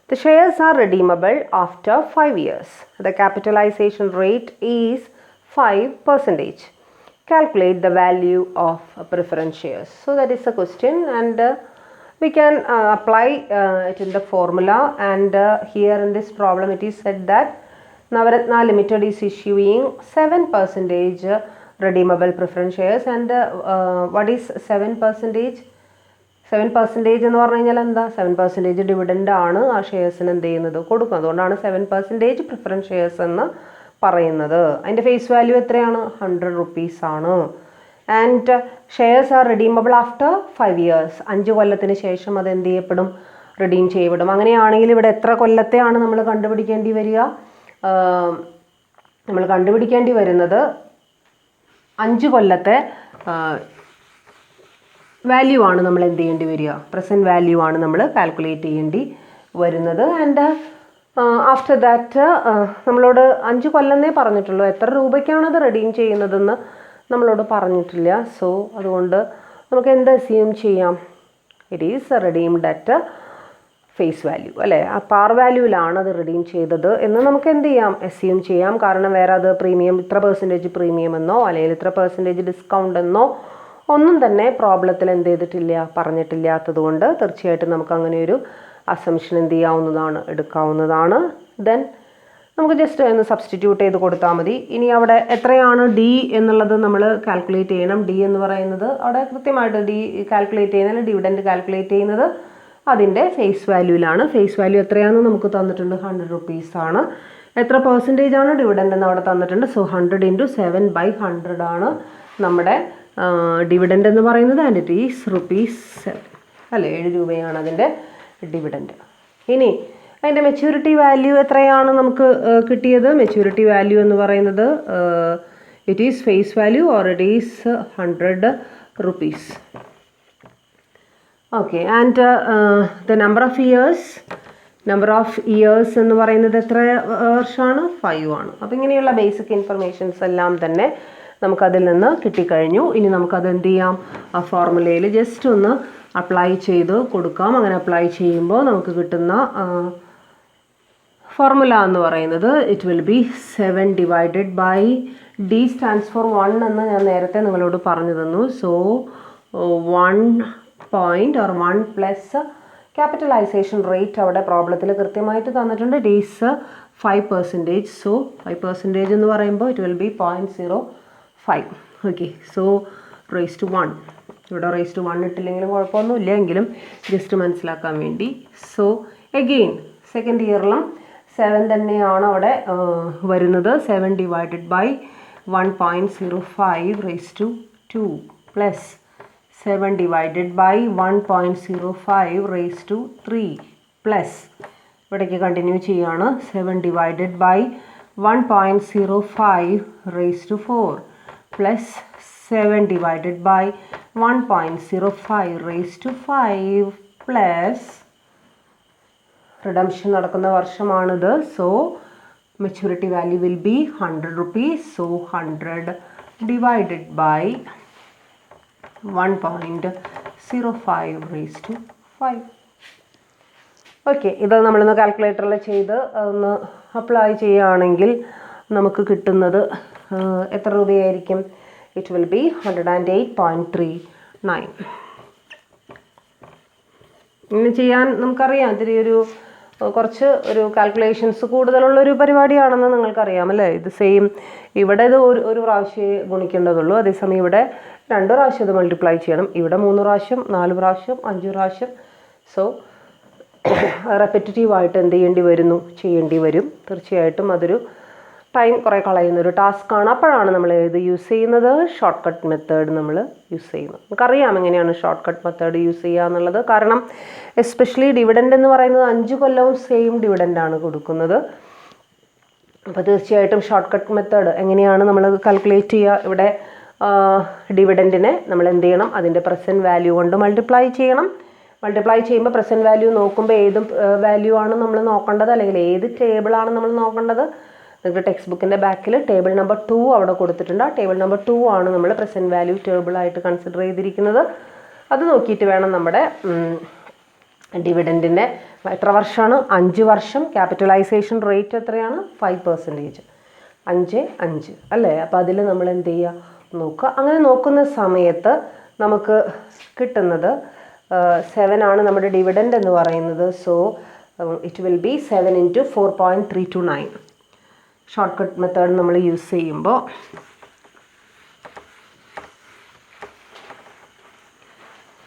The shares are redeemable after 5 years. The capitalization rate is 5%. Calculate the value of preference shares. So that is the question, and we can apply it in the formula. And here in this problem it is said that Navaratna Limited is issuing 7% redeemable preference shares. And what is 7%? 7% എന്ന് പറഞ്ഞു കഴിഞ്ഞാൽ എന്താ, 7% dividend ആണ് ആ ഷെയർസിന് എന്ത് ചെയ്യുന്നത്, കൊടുക്കുന്നത്. അതുകൊണ്ടാണ് 7% പ്രിഫറൻസ് ഷെയർസ് എന്ന് പറയുന്നത്. അതിൻ്റെ ഫേസ് വാല്യൂ എത്രയാണ്, 100 rupees ആണ്. And shares are redeemable after 5 years. 5 കൊല്ലത്തിന് ശേഷം അത് എന്ത് ചെയ്യപ്പെടും, റിഡീം ചെയ്യപ്പെടും. അങ്ങനെയാണെങ്കിൽ ഇവിടെ എത്ര കൊല്ലത്തെയാണ് നമ്മൾ കണ്ടുപിടിക്കേണ്ടി വരിക? നമ്മൾ കണ്ടുപിടിക്കേണ്ടി വരുന്നത് 5 കൊല്ലത്തെ വാല്യൂ ആണ് നമ്മൾ എന്ത് ചെയ്യേണ്ടി വരിക? പ്രസൻറ്റ് വാല്യൂ ആണ് നമ്മൾ കാൽക്കുലേറ്റ് ചെയ്യേണ്ടി വരുന്നത്. ആൻഡ് ആഫ്റ്റർ ദാറ്റ് നമ്മളോട് 5 കൊല്ലന്നേ പറഞ്ഞിട്ടുള്ളൂ. എത്ര രൂപയ്ക്കാണത് റിഡീം ചെയ്യുന്നതെന്ന് നമ്മളോട് പറഞ്ഞിട്ടില്ല. സോ അതുകൊണ്ട് നമുക്ക് എന്ത് അസ്യൂം ചെയ്യാം? It is redeemed at face value, അല്ലേ? ആ പാർ വാല്യൂവിലാണ് അത് റിഡീം ചെയ്തത് എന്ന് നമുക്ക് എന്ത് ചെയ്യാം? അസ്യൂം ചെയ്യാം. കാരണം വേറെ അത് പ്രീമിയം ഇത്ര പെർസെൻറ്റേജ് പ്രീമിയം എന്നോ അല്ലെങ്കിൽ ഇത്ര പെർസെൻറ്റേജ് ഡിസ്കൗണ്ട് എന്നോ ഒന്നും തന്നെ പ്രോബ്ലത്തിൽ എന്ത് ചെയ്തിട്ടില്ല, പറഞ്ഞിട്ടില്ലാത്തത് കൊണ്ട് തീർച്ചയായിട്ടും നമുക്ക് അങ്ങനെ ഒരു അസംഷൻ എന്ത് ചെയ്യാവുന്നതാണ്, എടുക്കാവുന്നതാണ്. ദെൻ നമുക്ക് ജസ്റ്റ് ഒന്ന് സബ്സ്റ്റിറ്റ്യൂട്ട് ചെയ്ത് കൊടുത്താൽ മതി. ഇനി അവിടെ എത്രയാണ് ഡി എന്നുള്ളത് നമ്മൾ കാൽക്കുലേറ്റ് ചെയ്യണം. ഡി എന്ന് പറയുന്നത് അവിടെ കൃത്യമായിട്ട് ഡി കാൽക്കുലേറ്റ് ചെയ്യുന്നത്, ഡിവിഡൻഡ് കാൽക്കുലേറ്റ് ചെയ്യുന്നത് അതിൻ്റെ ഫേസ് വാല്യൂവിലാണ്. ഫേസ് വാല്യൂ എത്രയാണെന്ന് നമുക്ക് തന്നിട്ടുണ്ട്, 100 rupees ആണ്. എത്ര പെർസെൻറ്റേജ് ആണ് ഡിവിഡൻഡ് എന്ന് അവിടെ തന്നിട്ടുണ്ട്. സോ 100 × 7/100 ആണ് നമ്മുടെ ഡിവിഡൻഡ് എന്ന് പറയുന്നത്. ആൻഡ് ഇറ്റ് ഈസ് ₹7, അല്ലേ? 7 രൂപയാണ് അതിൻ്റെ ഡിവിഡൻഡ്. ഇനി അതിൻ്റെ മെച്യൂരിറ്റി വാല്യൂ എത്രയാണ് നമുക്ക് കിട്ടിയത്? മെച്യൂരിറ്റി വാല്യൂ എന്ന് പറയുന്നത് it is face value or it is 100 rupees. Okay. And the number of years എന്ന് പറയുന്നത് എത്ര വർഷമാണ്? 5 ആണ്. അപ്പോൾ ഇങ്ങനെയുള്ള ബേസിക് ഇൻഫർമേഷൻസ് എല്ലാം തന്നെ നമുക്കതിൽ നിന്ന് കിട്ടിക്കഴിഞ്ഞു. ഇനി നമുക്കത് എന്ത് ചെയ്യാം? ആ ഫോർമുലയിൽ ജസ്റ്റ് ഒന്ന് അപ്ലൈ ചെയ്ത് കൊടുക്കാം. അങ്ങനെ അപ്ലൈ ചെയ്യുമ്പോൾ നമുക്ക് കിട്ടുന്ന ഫോർമുല എന്ന് പറയുന്നത് it will be 7 divided by D stands for 1 എന്ന് ഞാൻ നേരത്തെ നിങ്ങളോട് പറഞ്ഞു തന്നു. So 1 point or 1 plus capitalization rate അവിടെ പ്രോബ്ലത്തിൽ കൃത്യമായിട്ട് തന്നിട്ടുണ്ട്. It is 5%. സോ 5% എന്ന് പറയുമ്പോൾ it will be 0.05. Okay. So raise to 1, ഇവിടെ റേസ് ടു 1 ഇട്ടില്ലെങ്കിലും കുഴപ്പമൊന്നുമില്ല, എങ്കിലും ജസ്റ്റ് മനസ്സിലാക്കാൻ വേണ്ടി. സോ എഗെയിൻ സെക്കൻഡ് ഇയറിലും 7 തന്നെയാണ് അവിടെ വരുന്നത്. 7 divided by 1.05 raise to 2 plus 7 divided by 1.05 raise to 3 plus ഇവിടേക്ക് കണ്ടിന്യൂ ചെയ്യുകയാണ്. 7 divided by 1.05 raise to 4 plus 7 divided by 1.05 raised to 5 പ്ലസ് റിഡംഷൻ നടക്കുന്ന വർഷമാണിത്. So maturity value will be 100 rupees. So 100 divided by 1.05 raised to 5. Okay. ഇത് നമ്മളിന്ന് കാൽക്കുലേറ്ററിൽ ചെയ്ത് ഒന്ന് apply ചെയ്യുകയാണെങ്കിൽ നമുക്ക് കിട്ടുന്നത് എത്ര രൂപയായിരിക്കും? It will be 108.39. ഇങ്ങനെ ചെയ്യാൻ നമുക്കറിയാം, ഇത്തിരി കുറച്ച് കാൽക്കുലേഷൻസ് കൂടുതലുള്ളൊരു പരിപാടിയാണെന്ന് നിങ്ങൾക്കറിയാം, അല്ലേ? ഇത് സെയിം ഇവിടെ ഇത് ഒരു പ്രാവശ്യമേ ഗുണിക്കേണ്ടതുള്ളൂ. അതേസമയം ഇവിടെ 2 പ്രാവശ്യം ഇത് മൾട്ടിപ്ലൈ ചെയ്യണം. ഇവിടെ 3 പ്രാവശ്യം, 4 പ്രാവശ്യം, 5 പ്രാവശ്യം. സോ റെപ്പറ്റീവായിട്ട് എന്ത് ചെയ്യേണ്ടി വരും. തീർച്ചയായിട്ടും അതൊരു ടൈം കുറേ കളയുന്നൊരു ടാസ്ക്കാണ്. അപ്പോഴാണ് നമ്മൾ ഇത് യൂസ് ചെയ്യുന്നത്, ഷോർട്ട് കട്ട് മെത്തേഡ് നമ്മൾ യൂസ് ചെയ്യുന്നത്. നമുക്കറിയാം എങ്ങനെയാണ് ഷോർട്ട് കട്ട് മെത്തേഡ് യൂസ് ചെയ്യുക എന്നുള്ളത്. കാരണം എസ്പെഷ്യലി ഡിവിഡൻഡ് എന്ന് പറയുന്നത് 5 കൊല്ലവും സെയിം ഡിവിഡൻഡാണ് കൊടുക്കുന്നത്. അപ്പോൾ തീർച്ചയായിട്ടും ഷോർട്ട് കട്ട് മെത്തേഡ് എങ്ങനെയാണ് നമ്മൾ കാൽക്കുലേറ്റ് ചെയ്യുക? ഇവിടെ ഡിവിഡൻഡിനെ നമ്മൾ എന്ത് ചെയ്യണം? അതിൻ്റെ പ്രസൻറ്റ് വാല്യൂ കൊണ്ട് മൾട്ടിപ്ലൈ ചെയ്യണം. മൾട്ടിപ്ലൈ ചെയ്യുമ്പോൾ പ്രസൻറ്റ് വാല്യൂ നോക്കുമ്പോൾ ഏത് വാല്യൂ ആണ് നമ്മൾ നോക്കേണ്ടത്, അല്ലെങ്കിൽ ഏത് ടേബിളാണ് നമ്മൾ നോക്കേണ്ടത്? നിങ്ങൾക്ക് ടെക്സ്റ്റ് ബുക്കിൻ്റെ ബാക്കിൽ ടേബിൾ നമ്പർ 2 അവിടെ കൊടുത്തിട്ടുണ്ട്. ആ ടേബിൾ നമ്പർ 2 ആണ് നമ്മൾ പ്രസൻറ്റ് വാല്യൂ ടേബിളായിട്ട് കൺസിഡർ ചെയ്തിരിക്കുന്നത്. അത് നോക്കിയിട്ട് വേണം നമ്മുടെ ഡിവിഡൻഡിൻ്റെ എത്ര വർഷമാണ്? 5 വർഷം. ക്യാപിറ്റലൈസേഷൻ റേറ്റ് എത്രയാണ്? 5%. 5 അല്ലേ? അപ്പോൾ അതിൽ നമ്മൾ എന്ത് ചെയ്യുക? നോക്കുക. അങ്ങനെ നോക്കുന്ന സമയത്ത് നമുക്ക് കിട്ടുന്നത് 7 ആണ് നമ്മുടെ ഡിവിഡൻഡ് എന്ന് പറയുന്നത്. So it will be 7 × 4.329. Short cut method നമ്മൾ യൂസ് ചെയ്യുമ്പോൾ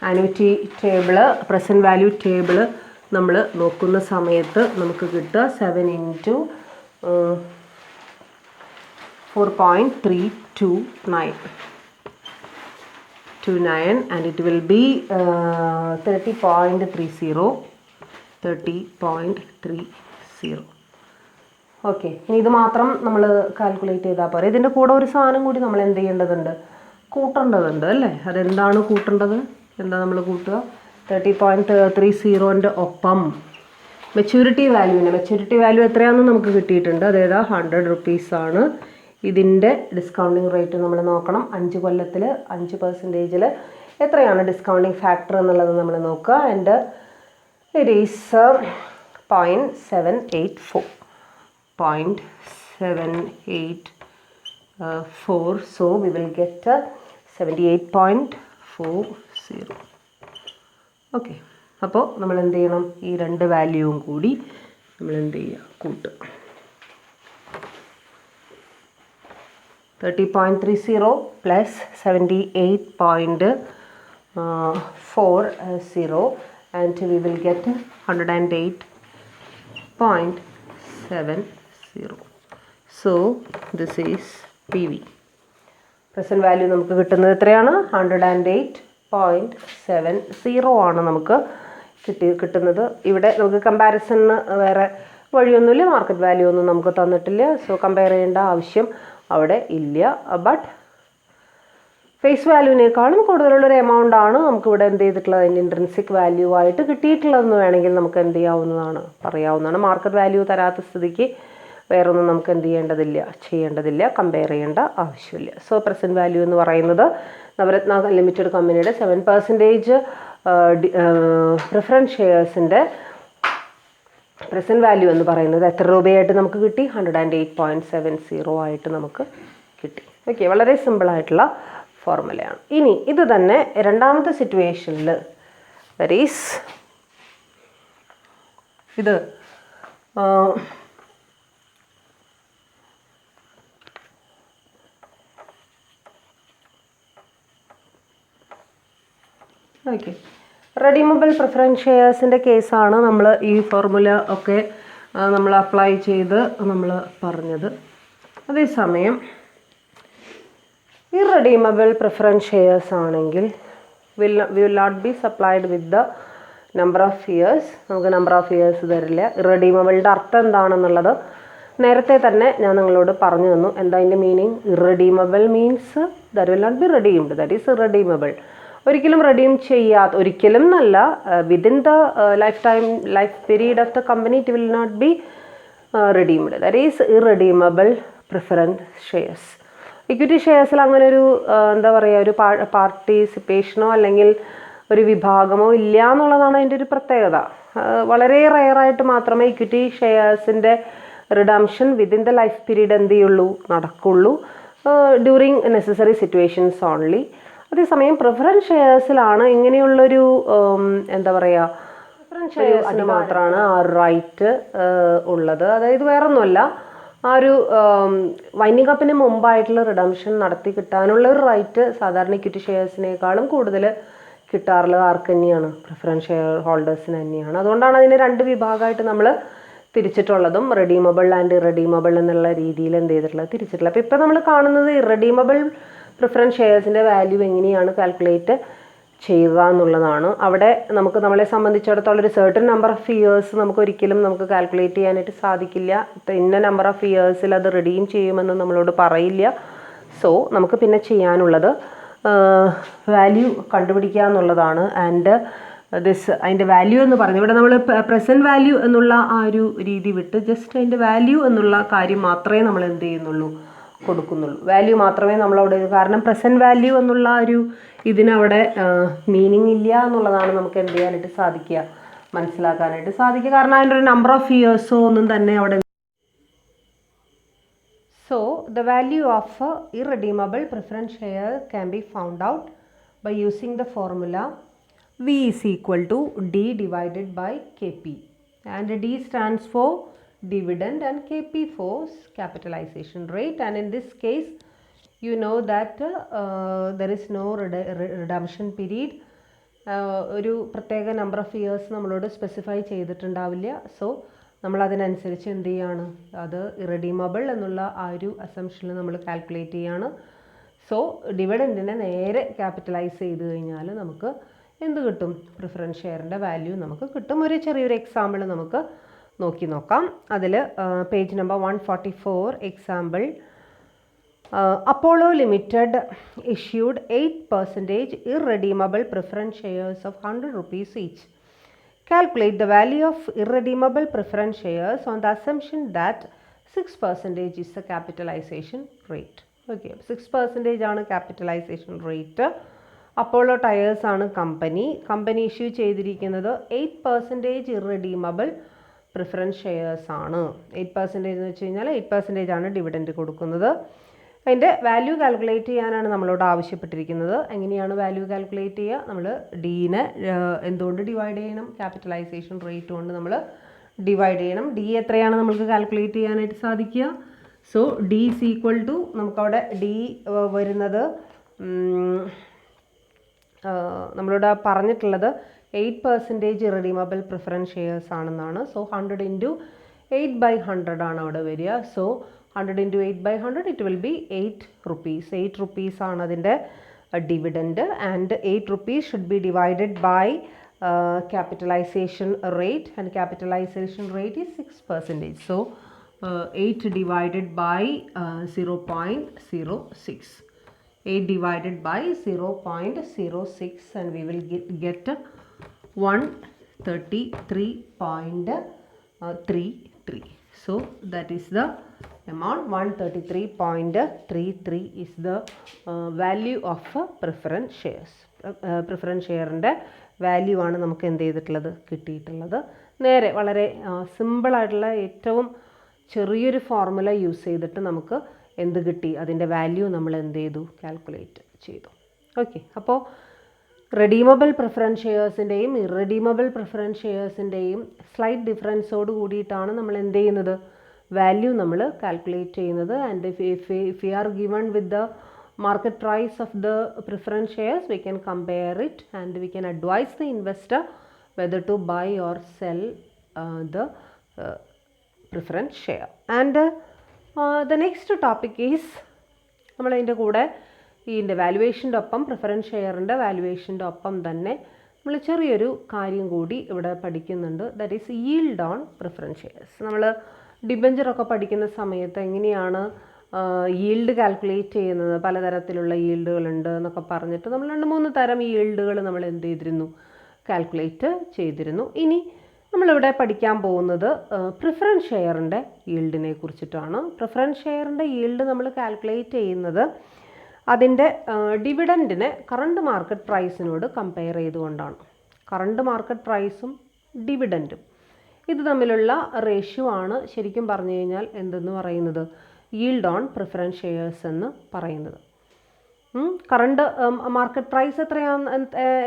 annuity table, present value table നമ്മൾ നോക്കുന്ന സമയത്ത് നമുക്ക് കിട്ടുക 7 × 4.329 and it will be 30.30. 30.30. Okay, ഇനി ഇത് മാത്രം നമ്മൾ കാൽക്കുലേറ്റ് ചെയ്താൽ പോരെ. ഇതിൻ്റെ കൂടെ ഒരു സാധനം കൂടി നമ്മൾ എന്ത് ചെയ്യേണ്ടതുണ്ട്, കൂട്ടേണ്ടതുണ്ട് അല്ലേ? അതെന്താണ് കൂട്ടേണ്ടത്? എന്താ നമ്മൾ കൂട്ടുക? 30.30ൻ്റെ ഒപ്പം മെച്യൂരിറ്റി വാല്യൂ എത്രയാണെന്ന് നമുക്ക് കിട്ടിയിട്ടുണ്ട്. അതേതാ? 100 റുപ്പീസാണ്. ഇതിൻ്റെ ഡിസ്കൗണ്ടിങ് റേറ്റ് നമ്മൾ നോക്കണം. 5 കൊല്ലത്തിൽ 5% എത്രയാണ് ഡിസ്കൗണ്ടിങ് ഫാക്ടർ എന്നുള്ളത് നമ്മൾ നോക്കുക. And it is 0.784. 0.784. So we will get 78.40. Okay, അപ്പോൾ നമ്മൾ എന്ത് ചെയ്യണം? ഈ രണ്ട് വാല്യൂവും കൂടി നമ്മൾ എന്ത് ചെയ്യുക? കൂട്ടുക. 30.30 plus 78.40 and we will get 108.70. So this is PV. Present value നമുക്ക് കിട്ടുന്നത് എത്രയാണ്? 108.70 ആണ് നമുക്ക് കിട്ടുന്നത്. ഇവിടെ നമുക്ക് കമ്പാരിസണിന് വേറെ വഴിയൊന്നുമില്ല. മാർക്കറ്റ് വാല്യൂ ഒന്നും നമുക്ക് തന്നിട്ടില്ല. സോ കമ്പയർ ചെയ്യേണ്ട ആവശ്യം അവിടെ ഇല്ല. ബട്ട് ഫേസ് വാല്യൂവിനേക്കാളും കൂടുതലുള്ളൊരു എമൗണ്ട് ആണ് നമുക്കിവിടെ എന്ത് ചെയ്തിട്ടുള്ളത്? അതിൻ്റെ ഇൻട്രിൻസിക് വാല്യൂ ആയിട്ട് കിട്ടിയിട്ടുള്ളതെന്ന് വേണമെങ്കിൽ നമുക്ക് എന്ത് ചെയ്യാവുന്നതാണ്, പറയാവുന്നതാണ്. മാർക്കറ്റ് വാല്യൂ തരാത്ത സ്ഥിതിക്ക് വേറൊന്നും നമുക്ക് എന്ത് ചെയ്യേണ്ടതില്ല, കമ്പയർ ചെയ്യേണ്ട ആവശ്യമില്ല. സോ പ്രസൻറ്റ് വാല്യൂ എന്ന് പറയുന്നത് നവരത്ന ലിമിറ്റഡ് കമ്പനിയുടെ 7% പ്രിഫറൻസ് ഷെയർസിൻ്റെ പ്രസൻറ്റ് വാല്യൂ എന്ന് പറയുന്നത് എത്ര രൂപയായിട്ട് നമുക്ക് കിട്ടി? 108.70 ആയിട്ട് നമുക്ക് കിട്ടി. ഓക്കെ, വളരെ സിമ്പിളായിട്ടുള്ള ഫോർമുലയാണ്. ഇനി ഇത് തന്നെ രണ്ടാമത്തെ സിറ്റുവേഷനിൽ, ദാറ്റ് ഈസ് ഇത് ഓക്കെ, റെഡീമബിൾ പ്രിഫറൻസ് ഷെയർസിൻ്റെ കേസാണ് നമ്മൾ ഈ ഫോർമുല ഒക്കെ നമ്മൾ അപ്ലൈ ചെയ്ത് നമ്മൾ പറഞ്ഞത്. അതേസമയം ഇറഡീമബിൾ പ്രിഫറൻസ് ഷെയർസ് ആണെങ്കിൽ will not be supplied with the number of years. നമുക്ക് നമ്പർ ഓഫ് ഇയേഴ്സ് തരില്ല. ഇറഡീമബിളിൻ്റെ അർത്ഥം എന്താണെന്നുള്ളത് നേരത്തെ തന്നെ ഞാൻ നിങ്ങളോട് പറഞ്ഞു തന്നു. എന്താ അതിൻ്റെ meaning? Irredeemable means that will not be redeemed, that is irredeemable. ഒരിക്കലും റെഡീം ചെയ്യാത്ത, ഒരിക്കലും എന്നല്ല, within the life period of the company it will not be redeemed. That is irredeemable preference shares. Equity ഷെയർസിൽ അങ്ങനെ ഒരു എന്താ പറയുക, ഒരു പാർട്ടിസിപ്പേഷനോ അല്ലെങ്കിൽ ഒരു വിഭാഗമോ ഇല്ല എന്നുള്ളതാണ് അതിൻ്റെ ഒരു പ്രത്യേകത. വളരെ റെയറായിട്ട് മാത്രമേ ഇക്വിറ്റി ഷെയർസിൻ്റെ redemption within the life period എന്ത് ചെയ്യുള്ളൂ, നടക്കുള്ളൂ, ഡ്യൂറിങ് നെസസറി സിറ്റുവേഷൻസ് ഓൺലി. അതേസമയം പ്രിഫറൻസ് ഷെയർസിലാണ് ഇങ്ങനെയുള്ളൊരു എന്താ പറയുക, പ്രിഫറൻസ് ഷെയർസിന് മാത്രമാണ് ആ റൈറ്റ് ഉള്ളത്. അതായത് വേറൊന്നുമല്ല, ആ ഒരു വൈൻഡിങ് അപ്പിന് മുമ്പായിട്ടുള്ള റിഡംഷൻ നടത്തി കിട്ടാനുള്ള ഒരു റൈറ്റ് സാധാരണ ഇക്വിറ്റി ഷെയർസിനേക്കാളും കൂടുതൽ കിട്ടാറുള്ളത് ആർക്ക് തന്നെയാണ്? പ്രിഫറൻസ് ഷെയർ ഹോൾഡേഴ്സിന് തന്നെയാണ്. അതുകൊണ്ടാണ് അതിനെ രണ്ട് വിഭാഗമായിട്ട് നമ്മൾ തിരിച്ചിട്ടുള്ളതും റെഡീമബിൾ ആൻഡ് ഇറഡീമബിൾ എന്നുള്ള രീതിയിൽ എന്ത് ചെയ്തിട്ടുള്ളത്, തിരിച്ചിട്ടുള്ളത്. അപ്പോൾ ഇപ്പോൾ നമ്മൾ കാണുന്നത് ഇറഡീമബിൾ പ്രിഫറൻസ് ഷെയർസിൻ്റെ വാല്യൂ എങ്ങനെയാണ് കാൽക്കുലേറ്റ് ചെയ്യുക എന്നുള്ളതാണ്. അവിടെ നമുക്ക് നമ്മളെ സംബന്ധിച്ചിടത്തോളം ഒരു സർട്ടൻ നമ്പർ ഓഫ് ഇയേഴ്സ് നമുക്ക് ഒരിക്കലും നമുക്ക് കാൽക്കുലേറ്റ് ചെയ്യാനായിട്ട് സാധിക്കില്ല. ഇന്ന നമ്പർ ഓഫ് ഇയേഴ്സിൽ അത് റിഡീം ചെയ്യുമെന്ന് നമ്മളോട് പറയില്ല. സോ നമുക്ക് പിന്നെ ചെയ്യാനുള്ളത് വാല്യൂ കണ്ടുപിടിക്കുക എന്നുള്ളതാണ്. ആൻഡ് അതിൻ്റെ വാല്യൂ എന്ന് പറഞ്ഞു ഇവിടെ നമ്മൾ പ്രസൻറ്റ് വാല്യൂ എന്നുള്ള ആ ഒരു രീതി വിട്ട് ജസ്റ്റ് അതിൻ്റെ വാല്യൂ എന്നുള്ള കാര്യം മാത്രമേ നമ്മൾ എന്ത് ചെയ്യുന്നുള്ളൂ, കൊടുക്കുന്നുള്ളൂ. വാല്യൂ മാത്രമേ നമ്മളവിടെ, കാരണം പ്രസൻറ്റ് വാല്യൂ എന്നുള്ള ഒരു ഇതിനവിടെ മീനിങ് ഇല്ല എന്നുള്ളതാണ് നമുക്ക് എന്ത് ചെയ്യാനായിട്ട് സാധിക്കുക, മനസ്സിലാക്കാനായിട്ട് സാധിക്കുക. കാരണം അതിൻ്റെ ഒരു നമ്പർ ഓഫ് ഇയേഴ്സോ ഒന്നും തന്നെ അവിടെ. So the value of irredeemable preference share can be found out by using the formula V is equal to D divided by KP, and D stands for dividend and KP for capitalization rate. And in this case you know that there is no redemption period. ഒരു പ്രത്യേക number of years നമ്മളോട് specify ചെയ്തിട്ടുണ്ടാവില്ല. So നമ്മൾ അതിനനുസരിച്ച് എന്ത് ചെയ്യാണ്, അത് irredeemable എന്നുള്ള ആ ഒരു അസംഷനിൽ നമ്മൾ കാൽക്കുലേറ്റ് ചെയ്യാണ്. സോ ഡിവിഡൻറ്റിനെ നേരെ ക്യാപിറ്റലൈസ് ചെയ്ത് കഴിഞ്ഞാൽ നമുക്ക് എന്ത് കിട്ടും? പ്രിഫറൻസ് ഷെയറിൻ്റെ വാല്യൂ നമുക്ക് കിട്ടും. ഒരു ചെറിയൊരു എക്സാമ്പിൾ നമുക്ക് നോക്കാം. അതിൽ page number 144 example. Apollo Limited issued 8% irredeemable preference shares of 100 rupees each. Calculate the value of irredeemable preference shares on the assumption that 6% is the capitalization rate. Okay, 6% ആണ് capitalization rate. Apollo tyres ആണ് company issue ചെയ്തിരിക്കുന്നത് 8% irredeemable preference shares ആണ്. 8% എന്ന് വെച്ച് കഴിഞ്ഞാൽ 8% ആണ് dividend കൊടുക്കുന്നത്. അതിൻ്റെ വാല്യൂ കാൽക്കുലേറ്റ് ചെയ്യാനാണ് നമ്മളോട് ആവശ്യപ്പെട്ടിരിക്കുന്നത്. എങ്ങനെയാണ് വാല്യൂ കാൽക്കുലേറ്റ് ചെയ്യുക? നമ്മൾ ഡീനെ എന്തുകൊണ്ട് ഡിവൈഡ് ചെയ്യണം? ക്യാപിറ്റലൈസേഷൻ റേറ്റ് കൊണ്ട് നമ്മൾ ഡിവൈഡ് ചെയ്യണം. ഡി എത്രയാണ് നമുക്ക് കാൽക്കുലേറ്റ് ചെയ്യാനായിട്ട് സാധിക്കുക? So D is equal to, നമുക്കവിടെ ഡി വരുന്നത് നമ്മളോട് പറഞ്ഞിട്ടുള്ളത് 8% ഇറഡീമബിൾ പ്രിഫറൻസ് ഷെയർസ് ആണെന്നാണ്. സോ 100 ഇൻറ്റു 8/100 ആണ് അവിടെ വരിക. So 100 into 8/100 it will be 8 rupees. 8 rupees ആണ് അതിൻ്റെ dividend. And 8 rupees should be divided by capitalization rate, and capitalization rate is 6%. So 8 divided by 0.06. 8 divided by 0.06 and we will get 133.33. So that is the amount. 133.33 is the value of preference shares. Preference share value ആണ് നമുക്ക് എന്ത് ചെയ്തിട്ടുള്ളത്? കിട്ടിയിട്ടുള്ളത്. നേരെ വളരെ സിമ്പിളായിട്ടുള്ള ഏറ്റവും ചെറിയൊരു ഫോർമുല യൂസ് ചെയ്തിട്ട് നമുക്ക് എന്ത് കിട്ടി? അതിൻ്റെ വാല്യൂ നമ്മൾ എന്ത് ചെയ്തു? കാൽക്കുലേറ്റ് ചെയ്തു. ഓക്കെ, അപ്പോൾ റെഡീമബിൾ പ്രിഫറൻസ് ഷെയർസിൻ്റെയും ഇറഡീമബിൾ പ്രിഫറൻസ് ഷെയർസിൻ്റെയും സ്ലൈറ്റ് ഡിഫറൻസോട് കൂടിയിട്ടാണ് നമ്മൾ എന്ത് ചെയ്യുന്നത്? വാല്യൂ നമ്മൾ കാൽക്കുലേറ്റ് ചെയ്യുന്നത്. And if we are given with the market price of the preference shares, we can compare it and we can advise the investor whether to buy or sell the preference share. And the next topic is, നമ്മൾ അതിൻ്റെ കൂടെ ഇതിൻ്റെ വാല്യുവേഷൻ്റെ ഒപ്പം preference ഷെയറിൻ്റെ വാല്യുവേഷൻ്റെ ഒപ്പം തന്നെ നമ്മൾ ചെറിയൊരു കാര്യം കൂടി ഇവിടെ പഠിക്കുന്നുണ്ട്. That is yield on preference shares. നമ്മൾ ഡിബഞ്ചറൊക്കെ പഠിക്കുന്ന സമയത്ത് എങ്ങനെയാണ് yield കാൽക്കുലേറ്റ് ചെയ്യുന്നത്? പലതരത്തിലുള്ള yielduകളുണ്ട് എന്നൊക്കെ പറഞ്ഞിട്ട് നമ്മൾ 2-3 തരം yielduകൾ നമ്മൾ എന്ത് ചെയ്തിരുന്നു? കാൽക്കുലേറ്റ് ചെയ്തിരുന്നു. ഇനി നമ്മളിവിടെ പഠിക്കാൻ പോകുന്നത് പ്രിഫറൻസ് ഷെയറിൻ്റെ yield-നെ കുറിച്ചിട്ടാണ്. പ്രിഫറൻസ് ഷെയറിൻ്റെ yield നമ്മൾ കാൽക്കുലേറ്റ് ചെയ്യുന്നത് അതിൻ്റെ ഡിവിഡൻറ്റിനെ കറണ്ട് മാർക്കറ്റ് പ്രൈസിനോട് കമ്പയർ ചെയ്തുകൊണ്ടാണ്. കറണ്ട് മാർക്കറ്റ് പ്രൈസും ഡിവിഡൻറ്റും ഇത് തമ്മിലുള്ള റേഷ്യോ ആണ് ശരിക്കും പറഞ്ഞു കഴിഞ്ഞാൽ എന്തെന്ന് പറയുന്നത്? yield on preference shares എന്ന് പറയുന്നത്. കറണ്ട് മാർക്കറ്റ് പ്രൈസ്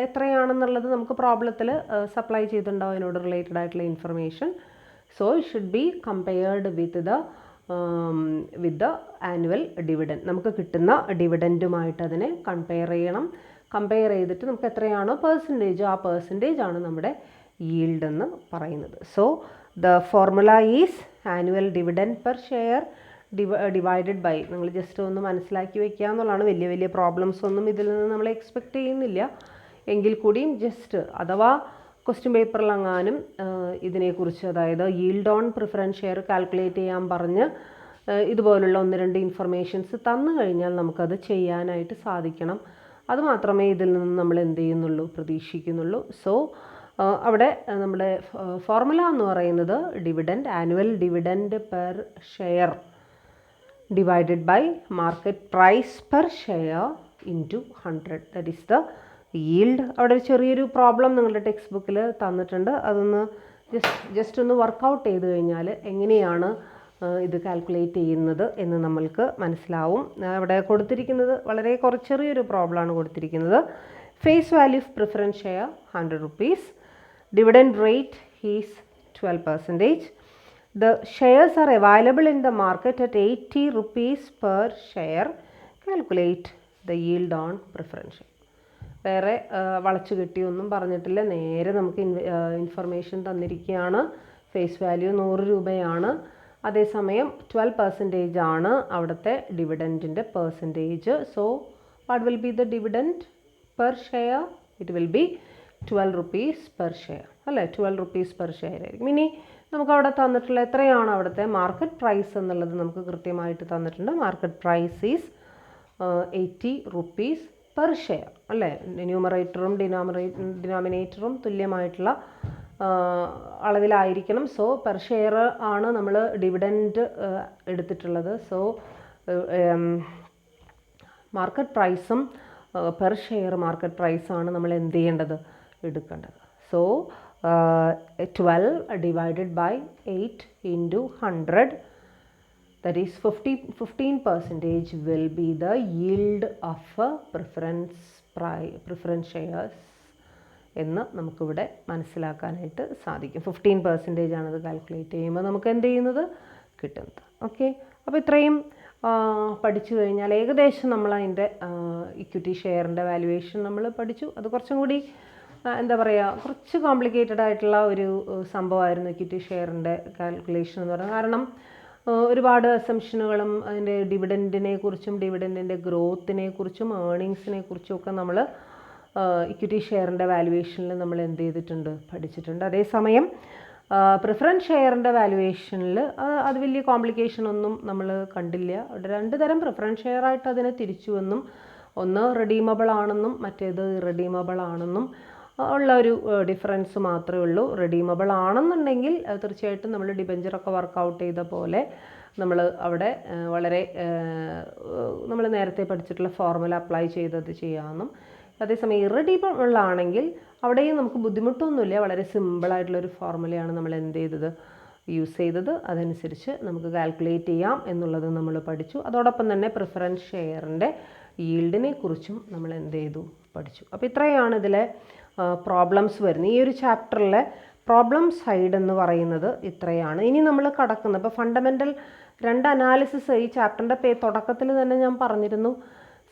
എത്രയാണെന്നുള്ളത് നമുക്ക് പ്രോബ്ലത്തിൽ സപ്ലൈ ചെയ്തിട്ടുണ്ടാവും അതിനോട് റിലേറ്റഡ് ആയിട്ടുള്ള information. So it should B compared with the annual dividend. നമുക്ക് കിട്ടുന്ന ഡിവിഡൻറ്റുമായിട്ട് അതിനെ കമ്പയർ ചെയ്യണം. കമ്പയർ ചെയ്തിട്ട് നമുക്ക് എത്രയാണോ പെർസെൻറ്റേജ്, ആ പെർസെൻറ്റേജ് ആണ് നമ്മുടെ yield എന്ന് പറയുന്നത്. So the formula is annual dividend per share divided by, നിങ്ങൾ ജസ്റ്റ് ഒന്ന് മനസ്സിലാക്കി വെക്കുക എന്നുള്ളതാണ്. വലിയ വലിയ പ്രോബ്ലംസ് ഒന്നും ഇതിൽ നിന്ന് നമ്മൾ എക്സ്പെക്റ്റ് ചെയ്യുന്നില്ല. എങ്കിൽ കൂടിയും ജസ്റ്റ് അഥവാ ക്വസ്റ്റ്യൻ പേപ്പറിലെങ്ങാനും ഇതിനെക്കുറിച്ച്, അതായത് yield on preference share calculate ചെയ്യാൻ പറഞ്ഞ് ഇതുപോലുള്ള 1-2 ഇൻഫർമേഷൻസ് തന്നു കഴിഞ്ഞാൽ നമുക്കത് ചെയ്യാനായിട്ട് സാധിക്കണം. അതുമാത്രമേ ഇതിൽ നിന്ന് നമ്മൾ എന്ത് ചെയ്യുന്നുള്ളൂ? പ്രതീക്ഷിക്കുന്നുള്ളൂ. സോ അവിടെ നമ്മുടെ ഫോർമുല എന്ന് പറയുന്നത് dividend, annual dividend per share divided by market price per share into 100. That is the yield. അവിടെ ചെറിയൊരു പ്രോബ്ലം നിങ്ങളുടെ ടെക്സ്റ്റ് ബുക്കിൽ തന്നിട്ടുണ്ട്. അതൊന്ന് ജസ്റ്റ് ഒന്ന് വർക്കൗട്ട് ചെയ്ത് കഴിഞ്ഞാൽ എങ്ങനെയാണ് ഇത് കാൽക്കുലേറ്റ് ചെയ്യുന്നത് എന്ന് നമ്മൾക്ക് മനസ്സിലാവും. അവിടെ കൊടുത്തിരിക്കുന്നത് വളരെ ചെറിയൊരു പ്രോബ്ലമാണ് കൊടുത്തിരിക്കുന്നത്. Face value of preference share 100 rupees. Dividend rate is 12%. The shares are available in the market at 80 rupees per share. Calculate the yield on preference share. വേറെ വളച്ചു കെട്ടിയൊന്നും പറഞ്ഞിട്ടില്ല. നേരെ നമുക്ക് ഇൻഫർമേഷൻ തന്നിരിക്കുകയാണ്. ഫേസ് വാല്യൂ 100 രൂപയാണ്. അതേസമയം 12% ആണ് അവിടുത്തെ ഡിവിഡൻറ്റിൻ്റെ percentage. So what will be the dividend per share? It will be 12 rupees per share അല്ലേ, 12 rupees per share ആയിരിക്കും. ഇനി നമുക്കവിടെ തന്നിട്ടുള്ള എത്രയാണ് അവിടുത്തെ മാർക്കറ്റ് പ്രൈസ് എന്നുള്ളത് നമുക്ക് കൃത്യമായിട്ട് തന്നിട്ടുണ്ട്. Market price is 80 rupees per share അല്ലേ. ന്യൂമറേറ്ററും ഡിനോമിനേറ്ററും തുല്യമായിട്ടുള്ള അളവിലായിരിക്കണം. സോ പെർ ഷെയർ ആണ് നമ്മൾ ഡിവിഡൻഡ് എടുത്തിട്ടുള്ളത്. സോ മാർക്കറ്റ് പ്രൈസും പെർ ഷെയർ മാർക്കറ്റ് പ്രൈസാണ് നമ്മൾ എന്ത് ചെയ്യേണ്ടത്, എടുക്കേണ്ടത്. So 12 divided by 8 into 100, that is 15% will be the yield of preference shares എന്ന് നമുക്കിവിടെ മനസ്സിലാക്കാനായിട്ട് സാധിക്കും. 15% ആണത് കാൽക്കുലേറ്റ് ചെയ്യുമ്പോൾ നമുക്ക് എന്ത് ചെയ്യുന്നത് കിട്ടുന്നത്. ഓക്കെ, അപ്പോൾ ഇത്രയും പഠിച്ചു കഴിഞ്ഞാൽ ഏകദേശം നമ്മൾ അതിൻ്റെ ഇക്വിറ്റി ഷെയറിൻ്റെ വാല്യുവേഷൻ നമ്മൾ പഠിച്ചു. അത് കുറച്ചും കൂടി എന്താ പറയുക, കുറച്ച് കോംപ്ലിക്കേറ്റഡ് ആയിട്ടുള്ള ഒരു സംഭവമായിരുന്നു ഇക്വിറ്റി ഷെയറിൻ്റെ കാൽക്കുലേഷൻ എന്ന് പറയുന്നത്. കാരണം ഒരുപാട് അസംഷനുകളും അതിൻ്റെ ഡിവിഡൻറ്റിനെ കുറിച്ചും ഡിവിഡൻറ്റിൻ്റെ ഗ്രോത്തിനെ കുറിച്ചും ഏർണിങ്സിനെ കുറിച്ചും ഒക്കെ നമ്മൾ ഇക്വിറ്റി ഷെയറിൻ്റെ വാല്യുവേഷനിൽ നമ്മൾ എന്ത് ചെയ്തിട്ടുണ്ട്, പഠിച്ചിട്ടുണ്ട്. അതേസമയം പ്രിഫറൻസ് ഷെയറിൻ്റെ വാല്യുവേഷനിൽ അത് വലിയ കോംപ്ലിക്കേഷൻ ഒന്നും നമ്മൾ കണ്ടില്ല. അവിടെ രണ്ട് തരം പ്രിഫറൻസ് ഷെയർ ആയിട്ട് അതിനെ തിരിച്ചുവെന്നും, ഒന്ന് റിഡീമബിൾ ആണെന്നും മറ്റേത് ഇറഡീമബിൾ ആണെന്നും ഉള്ള ഒരു ഡിഫറൻസ് മാത്രമേ ഉള്ളൂ. റിഡീമബിൾ ആണെന്നുണ്ടെങ്കിൽ തീർച്ചയായിട്ടും നമ്മൾ ഡിബെഞ്ചറൊക്കെ വർക്കൗട്ട് ചെയ്ത പോലെ നമ്മൾ അവിടെ വളരെ നമ്മൾ നേരത്തെ പഠിച്ചിട്ടുള്ള ഫോർമുല അപ്ലൈ ചെയ്തത് ചെയ്യാമെന്നും, അതേസമയം ഇറഡീമബിൾ ആണെങ്കിൽ അവിടെയും നമുക്ക് ബുദ്ധിമുട്ടൊന്നുമില്ല, വളരെ സിമ്പിളായിട്ടുള്ളൊരു ഫോർമുലയാണ് നമ്മൾ എന്ത് ചെയ്തത്, യൂസ് ചെയ്തത്. അതനുസരിച്ച് നമുക്ക് കാൽക്കുലേറ്റ് ചെയ്യാം എന്നുള്ളത് നമ്മൾ പഠിച്ചു. അതോടൊപ്പം തന്നെ പ്രിഫറൻസ് ഷെയറിൻ്റെ ഈൽഡിനെ കുറിച്ചും നമ്മൾ എന്ത് ചെയ്തു, പഠിച്ചു. അപ്പോൾ ഇത്രയാണ് ഇതിലെ പ്രോബ്ലംസ് വരുന്നത്. ഈ ഒരു ചാപ്റ്ററിലെ പ്രോബ്ലം സൈഡ് എന്ന് പറയുന്നത് ഇത്രയാണ്. ഇനി നമ്മൾ കടക്കുന്നത് ഇപ്പോൾ ഫണ്ടമെൻ്റൽ രണ്ട് അനാലിസിസ് ഈ ചാപ്റ്ററിൻ്റെ തുടക്കത്തിൽ തന്നെ ഞാൻ പറഞ്ഞിരുന്നു.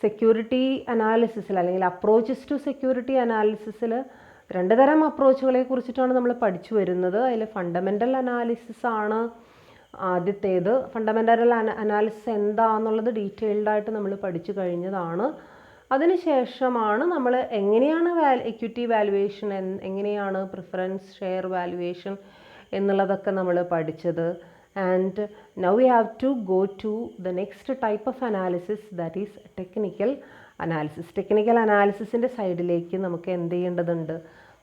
സെക്യൂരിറ്റി അനാലിസിസിൽ അല്ലെങ്കിൽ അപ്രോച്ചസ് ടു സെക്യൂരിറ്റി അനാലിസിസിൽ രണ്ട് തരം അപ്രോച്ചുകളെ കുറിച്ചിട്ടാണ് നമ്മൾ പഠിച്ചു വരുന്നത്. അതിൽ ഫണ്ടമെൻ്റൽ അനാലിസിസ് ആണ് ആദ്യത്തേത്. ഫണ്ടമെൻ്റൽ അനാലിസിസ് എന്താണെന്നുള്ളത് ഡീറ്റെയിൽഡായിട്ട് നമ്മൾ പഠിച്ചു കഴിഞ്ഞതാണ്. അതിനുശേഷമാണ് നമ്മൾ എങ്ങനെയാണ് ഇക്വിറ്റി വാല്യുവേഷൻ, എങ്ങനെയാണ് പ്രിഫറൻസ് ഷെയർ വാല്യുവേഷൻ എന്നുള്ളതൊക്കെ നമ്മൾ പഠിച്ചത്. And now we have to go to the next type of analysis, that is technical analysis. Technical analysisൻ്റെ സൈഡിലേക്ക് നമുക്ക് എന്ത് ചെയ്യേണ്ടതുണ്ട്,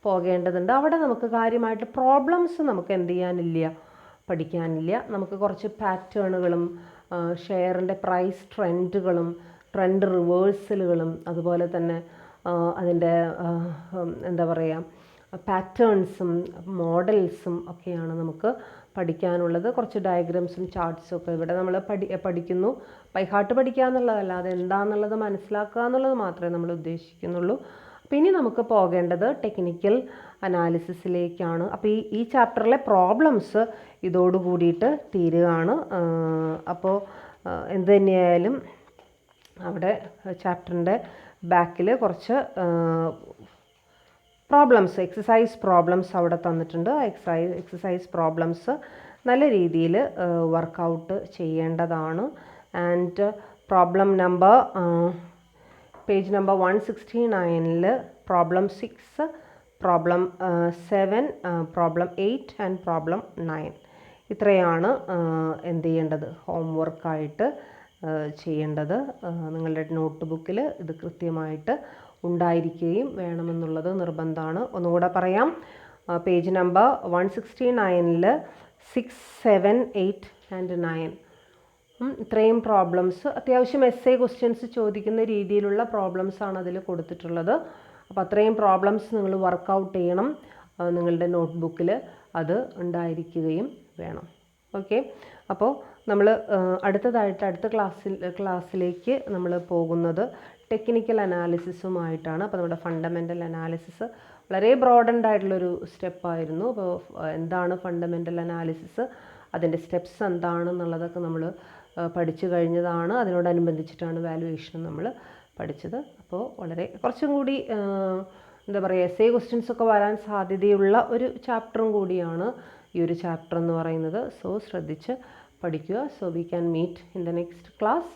പോകേണ്ടതുണ്ട്. അവിടെ നമുക്ക് കാര്യമായിട്ട് പ്രോബ്ലംസ് നമുക്ക് എന്ത് ചെയ്യാനില്ല, പഠിക്കാനില്ല. നമുക്ക് കുറച്ച് പാറ്റേണുകളും ഷെയറിൻ്റെ പ്രൈസ് ട്രെൻഡുകളും ട്രെൻഡ് റിവേഴ്സലുകളും അതുപോലെ തന്നെ അതിൻ്റെ എന്താ പറയുക പാറ്റേൺസും മോഡൽസും ഒക്കെയാണ് നമുക്ക് പഠിക്കാനുള്ളത്. കുറച്ച് ഡയഗ്രാംസും ചാർട്ട്സും ഒക്കെ ഇവിടെ നമ്മൾ പഠിക്കുന്നു. ബൈഹാർട്ട് പഠിക്കുക എന്നുള്ളതല്ല, അത് എന്താണെന്നുള്ളത് മനസ്സിലാക്കുക എന്നുള്ളത് മാത്രമേ നമ്മൾ ഉദ്ദേശിക്കുന്നുള്ളൂ. അപ്പോൾ ഇനി നമുക്ക് പോകേണ്ടത് ടെക്നിക്കൽ അനാലിസിസിലേക്കാണ്. അപ്പോൾ ഈ ചാപ്റ്ററിലെ പ്രോബ്ലംസ് ഇതോട് കൂടിയിട്ട് തീരുകയാണ്. അപ്പോൾ എന്ത് തന്നെയായാലും അവിടെ ചാപ്റ്ററിൻ്റെ ബാക്കിൽ കുറച്ച് പ്രോബ്ലംസ്, എക്സസൈസ് പ്രോബ്ലംസ് അവിടെ തന്നിട്ടുണ്ട്. എക്സസൈസ് പ്രോബ്ലംസ് നല്ല രീതിയിൽ വർക്കൗട്ട് ചെയ്യേണ്ടതാണ്. And problem number page number 169 problem 6, problem 7, problem 8 and problem 9 ഇത്രയാണ് എന്ത് ചെയ്യേണ്ടത്, ഹോംവർക്കായിട്ട് ചെയ്യേണ്ടത്. നിങ്ങളുടെ നോട്ട് ബുക്കിൽ ഇത് കൃത്യമായിട്ട് ഉണ്ടായിരിക്കുകയും വേണമെന്നുള്ളത് നിർബന്ധമാണ്. ഒന്നുകൂടെ പറയാം, പേജ് നമ്പർ 169 6, 7, 8 ആൻഡ് 9 ഇത്രയും പ്രോബ്ലംസ് അത്യാവശ്യം എസ്സേ ക്വസ്റ്റ്യൻസ് ചോദിക്കുന്ന രീതിയിലുള്ള പ്രോബ്ലംസാണ് അതിൽ കൊടുത്തിട്ടുള്ളത്. അപ്പോൾ അത്രയും പ്രോബ്ലംസ് നിങ്ങൾ വർക്കൗട്ട് ചെയ്യണം. നിങ്ങളുടെ നോട്ട് ബുക്കിൽ അത് ഉണ്ടായിരിക്കുകയും വേണം. ഓക്കെ, അപ്പോൾ നമ്മൾ അടുത്തതായിട്ട് അടുത്ത ക്ലാസ്സിലേക്ക് നമ്മൾ പോകുന്നത് ടെക്നിക്കൽ അനാലിസിസുമായിട്ടാണ്. അപ്പോൾ നമ്മുടെ ഫണ്ടമെൻ്റൽ അനാലിസിസ് വളരെ ബ്രോഡൻഡ് ആയിട്ടുള്ളൊരു സ്റ്റെപ്പായിരുന്നു. അപ്പോൾ എന്താണ് ഫണ്ടമെൻ്റൽ അനാലിസിസ്, അതിൻ്റെ സ്റ്റെപ്സ് എന്താണെന്നുള്ളതൊക്കെ നമ്മൾ പഠിച്ചു കഴിഞ്ഞതാണ്. അതിനോടനുബന്ധിച്ചിട്ടാണ് വാല്യുവേഷൻ നമ്മൾ പഠിച്ചത്. അപ്പോൾ വളരെ കുറച്ചും കൂടി എന്താ പറയുക, എസ്സേ ക്വസ്റ്റ്യൻസൊക്കെ വരാൻ സാധ്യതയുള്ള ഒരു ചാപ്റ്ററും കൂടിയാണ് ഈ ഒരു ചാപ്റ്റർ എന്ന് പറയുന്നത്. സോ ശ്രദ്ധിച്ച് പഠിക്കുക. So we can meet in the next class.